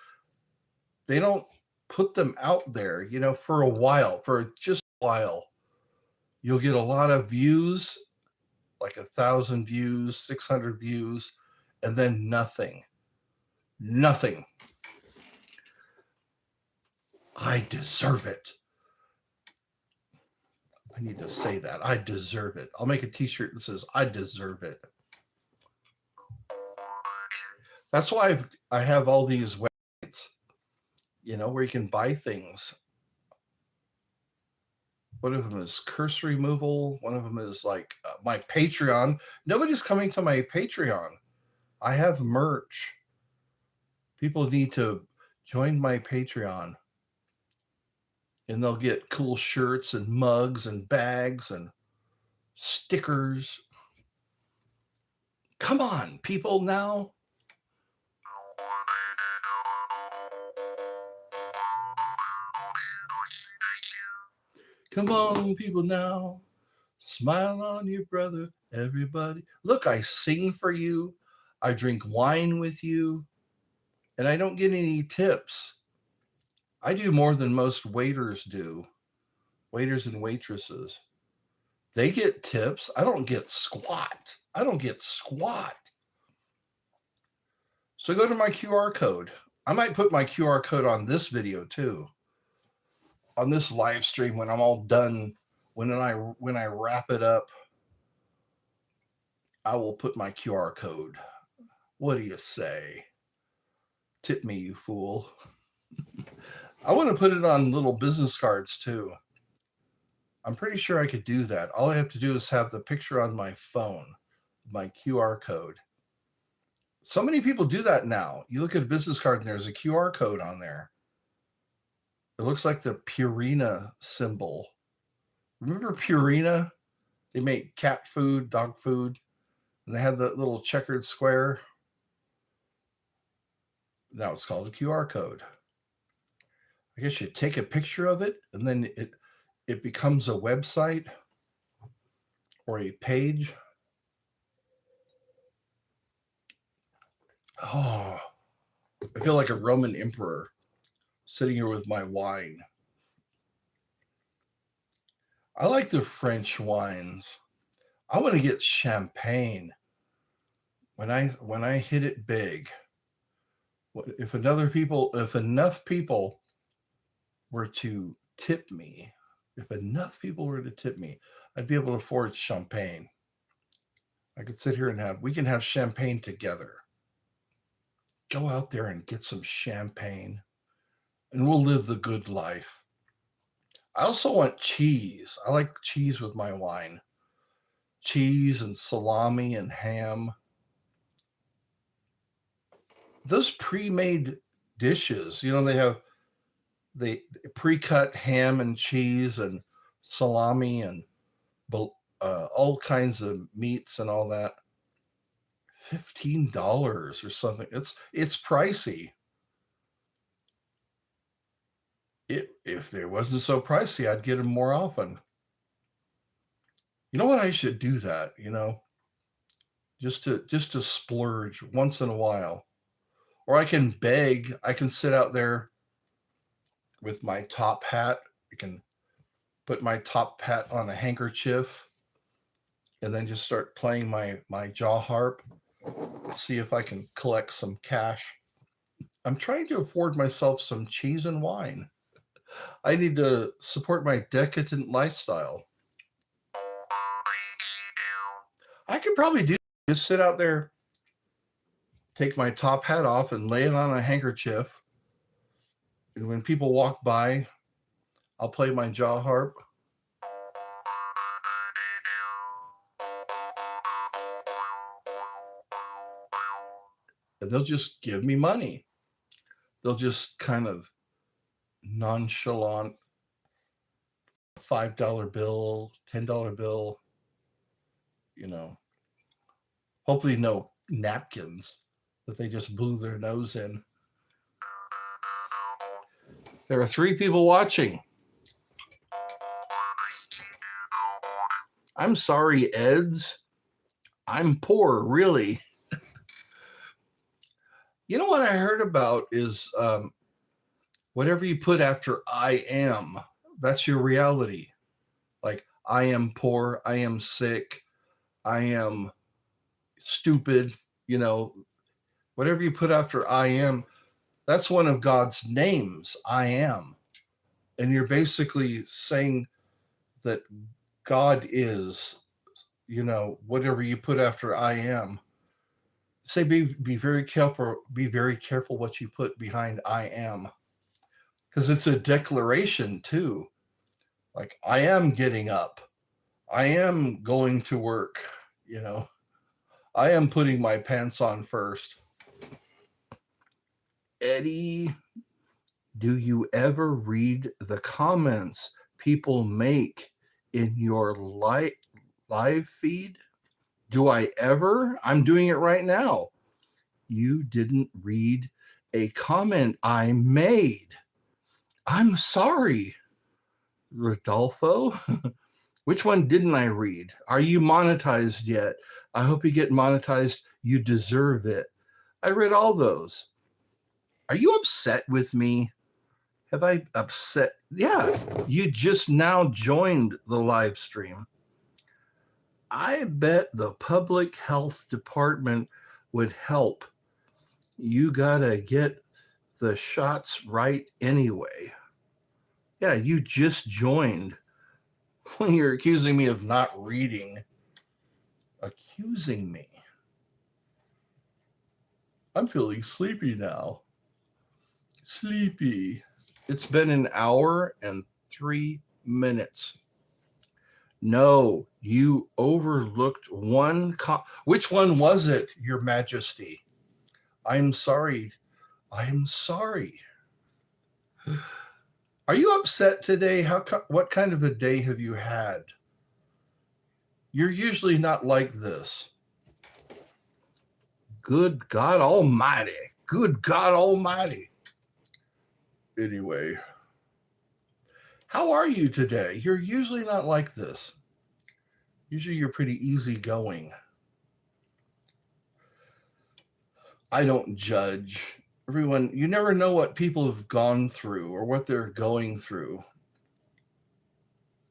They don't put them out there, for a while, for just a while. You'll get a lot of views, like 1,000 views, 600 views, and then nothing. Nothing. I deserve it. I need to say that. I deserve it. I'll make a t-shirt that says, I deserve it. That's why I have all these websites, where you can buy things. One of them is curse removal. One of them is like my Patreon. Nobody's coming to my Patreon. I have merch. People need to join my Patreon. And they'll get cool shirts and mugs and bags and stickers. Come on, people, now. Come on, people, now. Smile on your brother, everybody. Look, I sing for you. I drink wine with you. And I don't get any tips. I do more than most waiters do. Waiters and waitresses. They get tips. I don't get squat. So go to my QR code. I might put my QR code on this video too. On this live stream when I'm all done, when I wrap it up, I will put my QR code. What do you say? Tip me, you fool. I want to put it on little business cards too. I'm pretty sure I could do that. All I have to do is have the picture on my phone, my QR code. So many people do that now. You look at a business card and there's a QR code on there. It looks like the Purina symbol. Remember Purina? They make cat food, dog food, and they had that little checkered square. Now it's called a QR code. I guess you take a picture of it and then it becomes a website or a page. Oh, I feel like a Roman emperor sitting here with my wine. I like the French wines. I want to get champagne when I hit it big. If enough people were to tip me, I'd be able to afford champagne. I could sit here and we can have champagne together. Go out there and get some champagne and we'll live the good life. I also want cheese. I like cheese with my wine. Cheese and salami and ham. Those pre-made dishes, they have the pre-cut ham and cheese and salami and all kinds of meats and all that. $15 or something. It's pricey. If they wasn't so pricey, I'd get them more often. You know what? I should do that, just to splurge once in a while. Or I can beg. I can sit out there with my top hat. I can put my top hat on a handkerchief and then just start playing my jaw harp. See if I can collect some cash. I'm trying to afford myself some cheese and wine. I need to support my decadent lifestyle. I could probably do just sit out there, take my top hat off and lay it on a handkerchief. And when people walk by, I'll play my jaw harp. And they'll just give me money. They'll just kind of nonchalant $5 bill, $10 bill, hopefully no napkins that they just blew their nose in. There are 3 people watching. I'm sorry, Eds. I'm poor, really. You know what I heard about is whatever you put after I am, that's your reality. Like, I am poor, I am sick, I am stupid, whatever you put after I am, that's one of God's names, I am. And you're basically saying that God is, whatever you put after I am. Say be very careful what you put behind I am. Because it's a declaration too. Like, I am getting up. I am going to work, I am putting my pants on first. Eddie, do you ever read the comments people make in your live feed? Do I ever? I'm doing it right now. You didn't read a comment I made. I'm sorry, Rodolfo. Which one didn't I read? Are you monetized yet? I hope you get monetized. You deserve it. I read all those. Are you upset with me? Have I upset? Yeah, you just now joined the live stream. I bet the public health department would help. You gotta get the shots right anyway. Yeah, you just joined. When you're accusing me of not reading. Accusing me. I'm feeling sleepy now. Sleepy. It's been an hour and 3 minutes. No, you overlooked one. Which one was it, Your Majesty? I'm sorry. I'm sorry. Are you upset today? What kind of a day have you had? You're usually not like this. Good God Almighty. Good God Almighty. Anyway, how are you today? You're usually not like this. Usually you're pretty easygoing. I don't judge. Everyone, you never know what people have gone through or what they're going through.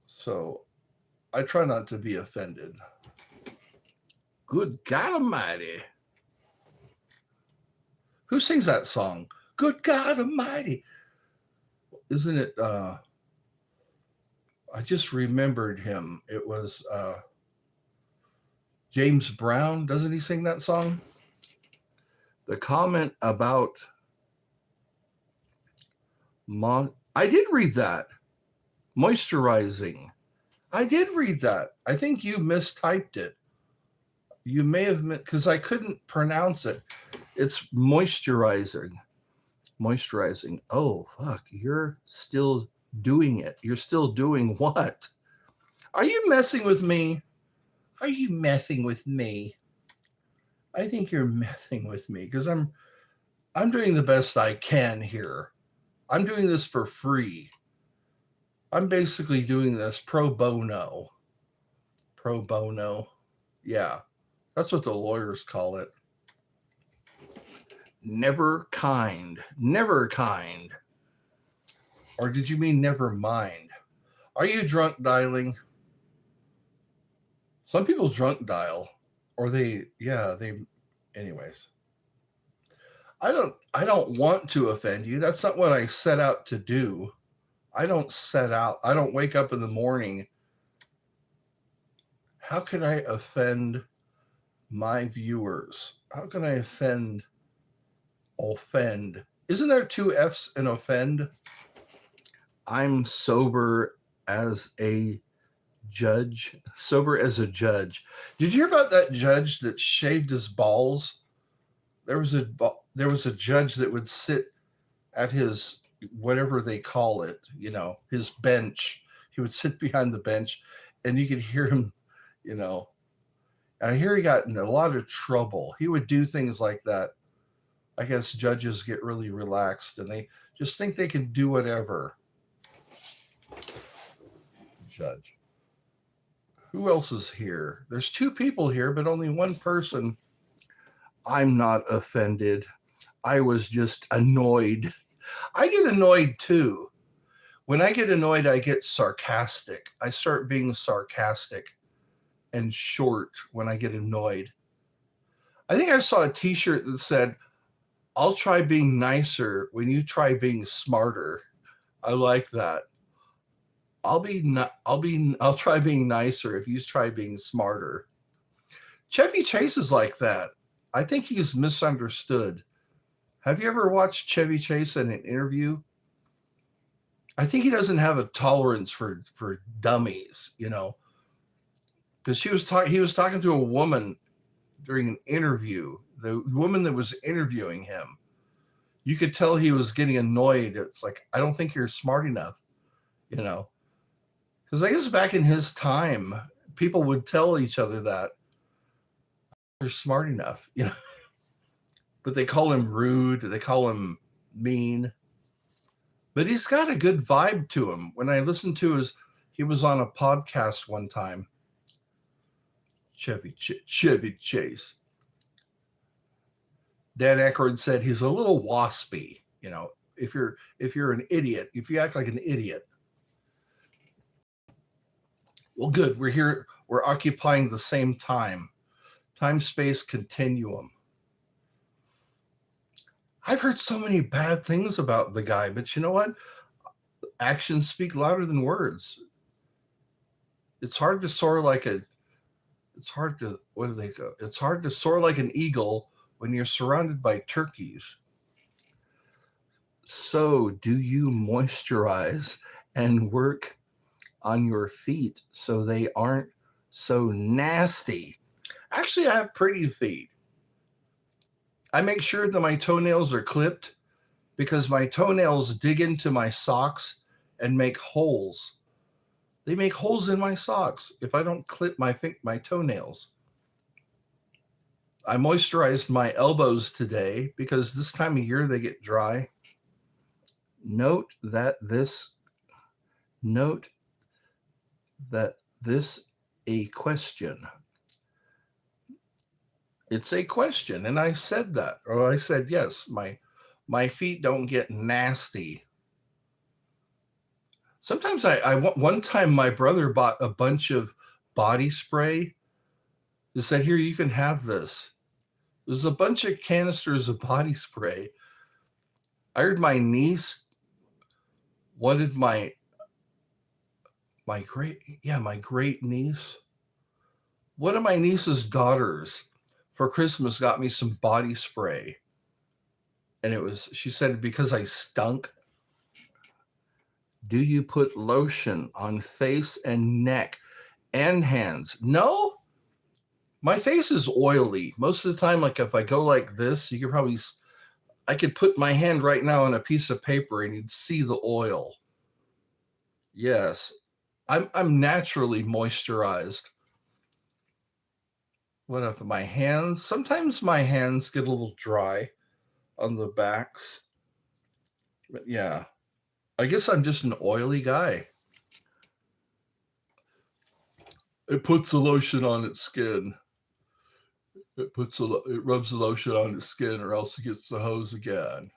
So I try not to be offended. Good God Almighty. Who sings that song? Good God Almighty. Isn't it? I just remembered him. It was James Brown. Doesn't he sing that song? The comment about I did read that. Moisturizing. I did read that. I think you mistyped it. You may have, because I couldn't pronounce it. It's moisturizing. Moisturizing. Oh, fuck. You're still doing it. You're still doing what? Are you messing with me? Are you messing with me? I think you're messing with me because I'm doing the best I can here. I'm doing this for free. I'm basically doing this pro bono. Pro bono. Yeah, that's what the lawyers call it. Never kind. Never kind. Or did you mean never mind? Are you drunk dialing? Some people drunk dial. Or anyways. I don't want to offend you. That's not what I set out to do. I don't wake up in the morning. How can I offend my viewers? How can I offend? Isn't there 2 F's in offend? I'm sober as a judge. Sober as a judge. Did you hear about that judge that shaved his balls? There was a judge that would sit at his, whatever they call it, his bench. He would sit behind the bench, and you could hear him, and I hear he got in a lot of trouble. He would do things like that. I guess judges get really relaxed and they just think they can do whatever. Judge. Who else is here? There's 2 people here, but only one person. I'm not offended. I was just annoyed. I get annoyed too. When I get annoyed, I get sarcastic. I start being sarcastic and short when I get annoyed. I think I saw a t-shirt that said, I'll try being nicer when you try being smarter. I like that. I'll try being nicer if you try being smarter. Chevy Chase is like that. I think he's misunderstood. Have you ever watched Chevy Chase in an interview? I think he doesn't have a tolerance for dummies, because he was talking to a woman during an interview. The woman that was interviewing him, you could tell he was getting annoyed. It's like, I don't think you're smart enough, because I guess back in his time, people would tell each other that they're smart enough, but they call him rude. They call him mean, but he's got a good vibe to him. When I listened to he was on a podcast one time. Chevy Chase. Dan Aykroyd said he's a little waspy. If you're an idiot, if you act like an idiot. Well, good. We're here. We're occupying the same time-space continuum. I've heard so many bad things about the guy, but you know what? Actions speak louder than words. It's hard to soar like it's hard to soar like an eagle when you're surrounded by turkeys. So, do you moisturize and work on your feet so they aren't so nasty? Actually, I have pretty feet. I make sure that my toenails are clipped because my toenails dig into my socks and make holes. They make holes in my socks if I don't clip my toenails. I moisturized my elbows today because this time of year they get dry. Note that this a question. It's a question, and I said that, or I said yes. My feet don't get nasty. Sometimes one time my brother bought a bunch of body spray. He said, "Here, you can have this." There's a bunch of canisters of body spray. I heard my niece wanted my great niece. One of my niece's daughters for Christmas got me some body spray. And she said, because I stunk. Do you put lotion on face and neck and hands? No. My face is oily. Most of the time, like if I go like this, I could put my hand right now on a piece of paper and you'd see the oil. Yes. I'm naturally moisturized. What if my hands? Sometimes my hands get a little dry on the backs. But yeah, I guess I'm just an oily guy. It puts the lotion on its skin. It rubs the lotion on its skin, or else it gets the hose again.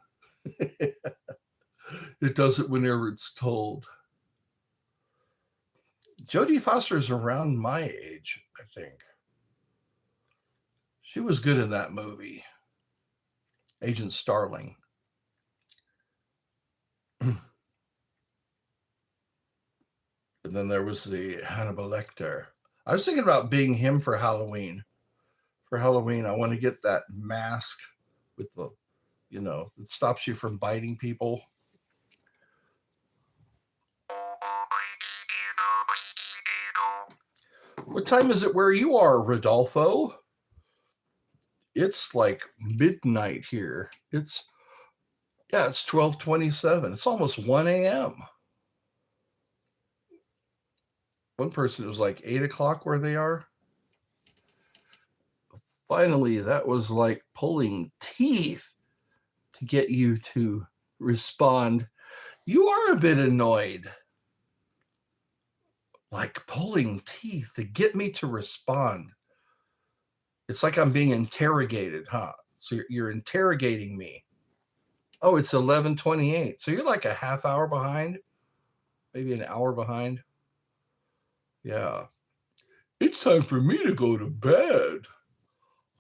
It does it whenever it's told. Jodie Foster is around my age, I think. She was good in that movie, Agent Starling. And then there was the Hannibal Lecter. I was thinking about being him for Halloween. For Halloween, I want to get that mask with the, it stops you from biting people. What time is it where you are, Rodolfo? It's like midnight here. It's 12:27. It's almost 1 a.m. One person, it was like 8 o'clock where they are. Finally, that was like pulling teeth to get you to respond. You are a bit annoyed. Like pulling teeth to get me to respond. It's like I'm being interrogated, huh? So you're interrogating me. Oh, it's 11:28. So you're like a half hour behind, maybe an hour behind. Yeah. It's time for me to go to bed.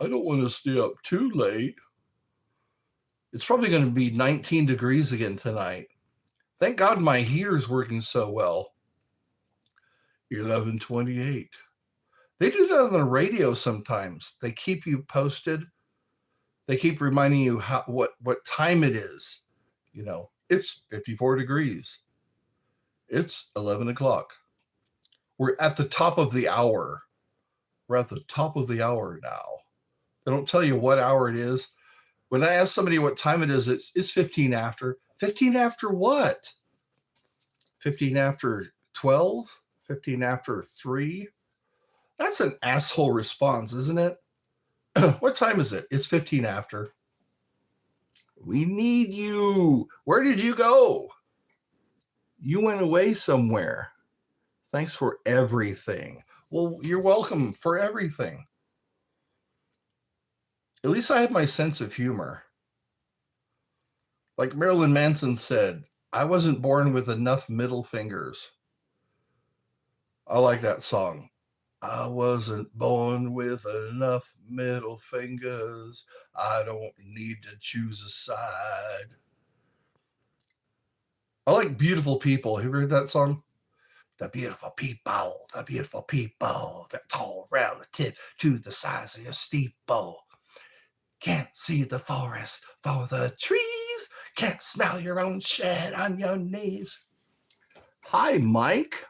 I don't want to stay up too late. It's probably going to be 19 degrees again tonight. Thank God my heater's working so well. 11:28. They do that on the radio sometimes. They keep you posted. They keep reminding you what time it is. It's 54 degrees. It's 11 o'clock. We're at the top of the hour. We're at the top of the hour now. They don't tell you what hour it is. When I ask somebody what time it is, it's 15 after. 15 after what? 15 after 12? 15 after 3? That's an asshole response, isn't it? What time is it? It's 15 after. We need you. Where did you go? You went away somewhere. Thanks for everything. Well, you're welcome for everything. At least I have my sense of humor. Like Marilyn Manson said, I wasn't born with enough middle fingers. I like that song. I wasn't born with enough middle fingers. I don't need to choose a side. I like Beautiful People. Have you heard that song? The beautiful people, that tall relative to the size of your steeple. Can't see the forest for the trees. Can't smell your own shed on your knees. Hi, Mike.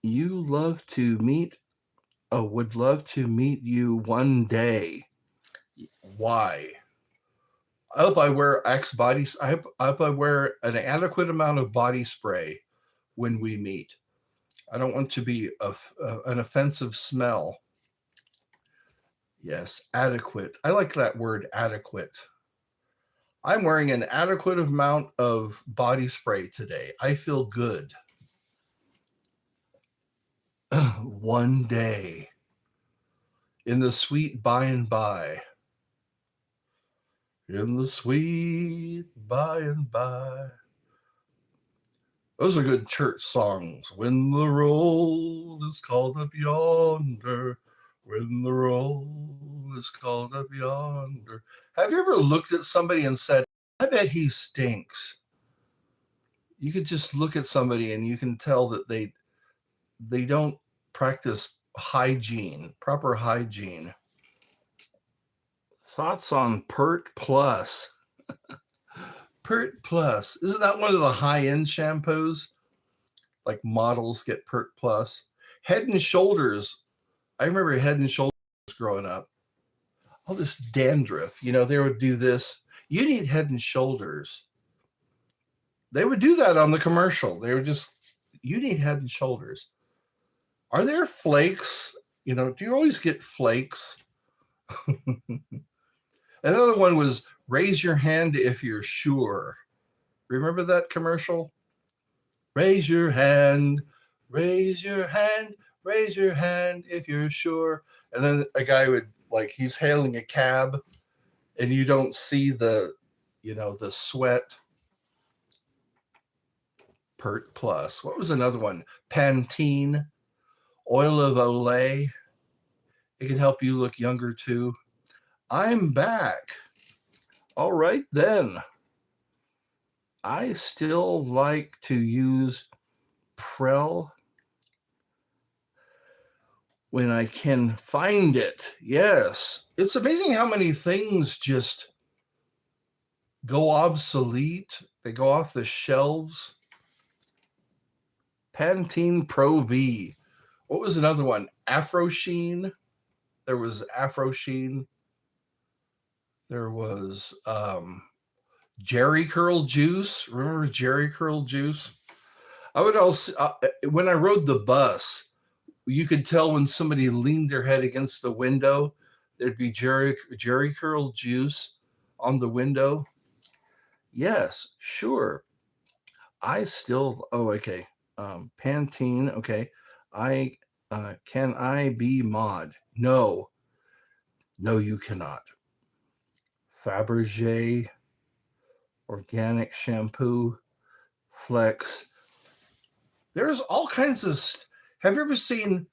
You love to meet, would love to meet you one day. Why? I hope I wear Axe body. I hope I wear an adequate amount of body spray when we meet. I don't want to be an offensive smell. Yes, adequate. I like that word, adequate. I'm wearing an adequate amount of body spray today. I feel good. One day, in the sweet by and by. In the sweet by and by. Those are good church songs. When the roll is called up yonder, when the roll is called up yonder. Have you ever looked at somebody and said, I bet he stinks? You could just look at somebody and you can tell that they don't practice hygiene, proper hygiene. Thoughts on Pert Plus? Pert Plus. Isn't that one of the high-end shampoos? Like models get Pert Plus. Head and Shoulders. I remember Head and Shoulders growing up. All this dandruff. They would do this. You need Head and Shoulders. They would do that on the commercial. They were just, you need Head and Shoulders. Are there flakes? Do you always get flakes? Another one was raise your hand if you're sure. Remember that commercial? Raise your hand, raise your hand, raise your hand if you're sure. And then a guy would, like, he's hailing a cab and you don't see the, the sweat. Pert Plus. What was another one? Pantene, oil of Olay. It can help you look younger too. I'm back. All right then. I still like to use Prel when I can find it. Yes. It's amazing how many things just go obsolete. They go off the shelves. Pantene Pro V. What was another one? Afro Sheen. There was Afro Sheen. There was Jerry Curl Juice. Remember Jerry Curl Juice? I would also, when I rode the bus, you could tell when somebody leaned their head against the window, there'd be Jerry Curl Juice on the window. Yes, sure. I still, okay. Pantene, okay. Can I be mod? No, you cannot. Fabergé organic shampoo, Flex. There's all kinds of. Have you ever seen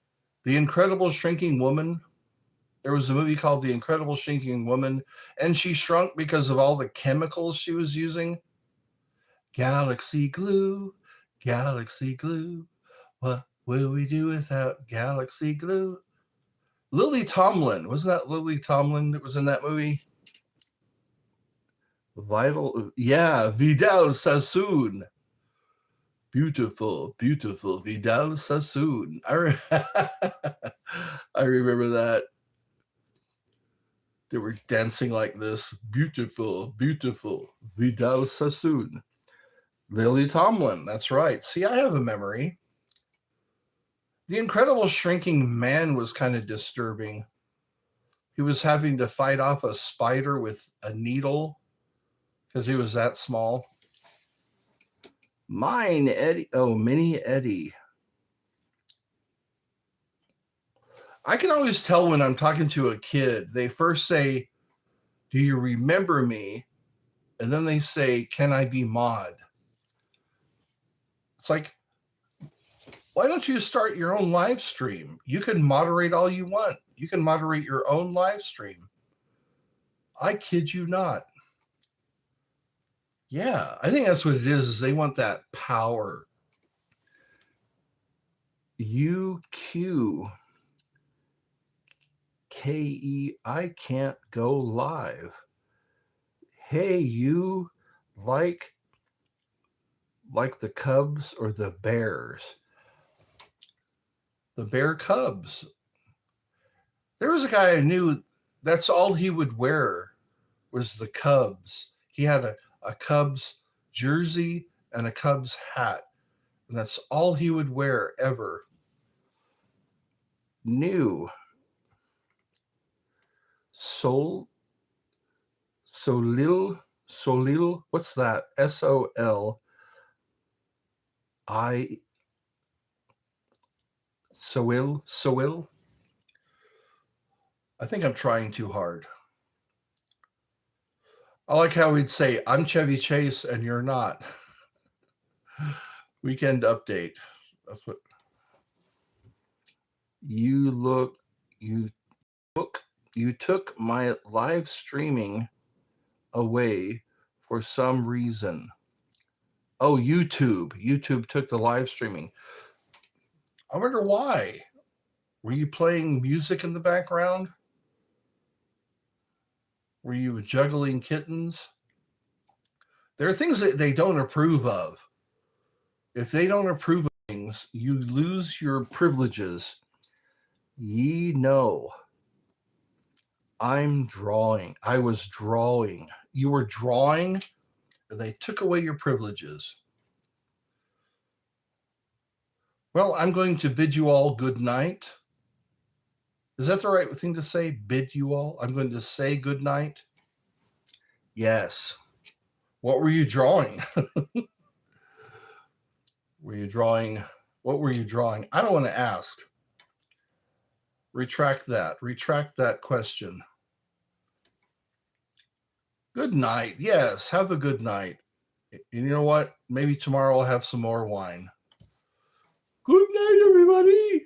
The Incredible Shrinking Woman? There was a movie called The Incredible Shrinking Woman, and she shrunk because of all the chemicals she was using. Galaxy glue, Galaxy glue. What will we do without Galaxy glue? Lily Tomlin. Wasn't that Lily Tomlin that was in that movie? Vidal Sassoon. Beautiful Vidal Sassoon. I remember that. They were dancing like this. Beautiful Vidal Sassoon. Lily Tomlin. That's right. See, I have a memory. The Incredible Shrinking Man was kind of disturbing. He was having to fight off a spider with a needle because he was that small. Mine, Eddie. Oh, Mini Eddie. I can always tell when I'm talking to a kid. They first say, "Do you remember me?" And then they say, "Can I be mod?" It's like, why don't you start your own live stream? You can moderate all you want. You can moderate your own live stream. I kid you not. Yeah, I think that's what it is they want that power. UQ. KE, I can't go live. Hey, you like the Cubs or the Bears? The Bear Cubs. There was a guy I knew, that's all he would wear was the Cubs. He had a Cubs jersey and a Cubs hat. And that's all he would wear ever. New. Solil, what's that? SOLI. Soil. I think I'm trying too hard. I like how we'd say, I'm Chevy Chase and you're not. Weekend update. That's what you took my live streaming away for some reason. Oh, YouTube took the live streaming. I wonder why. Were you playing music in the background? Were you juggling kittens? There are things that they don't approve of. If they don't approve of things, you lose your privileges. Ye know. I'm drawing. I was drawing. You were drawing, and they took away your privileges. Well, I'm going to bid you all good night. Is that the right thing to say? Bid you all? I'm going to say good night. Yes. What were you drawing? What were you drawing? I don't want to ask. Retract that. Retract that question. Good night. Yes, have a good night. And you know what? Maybe tomorrow I'll have some more wine. Good night, everybody.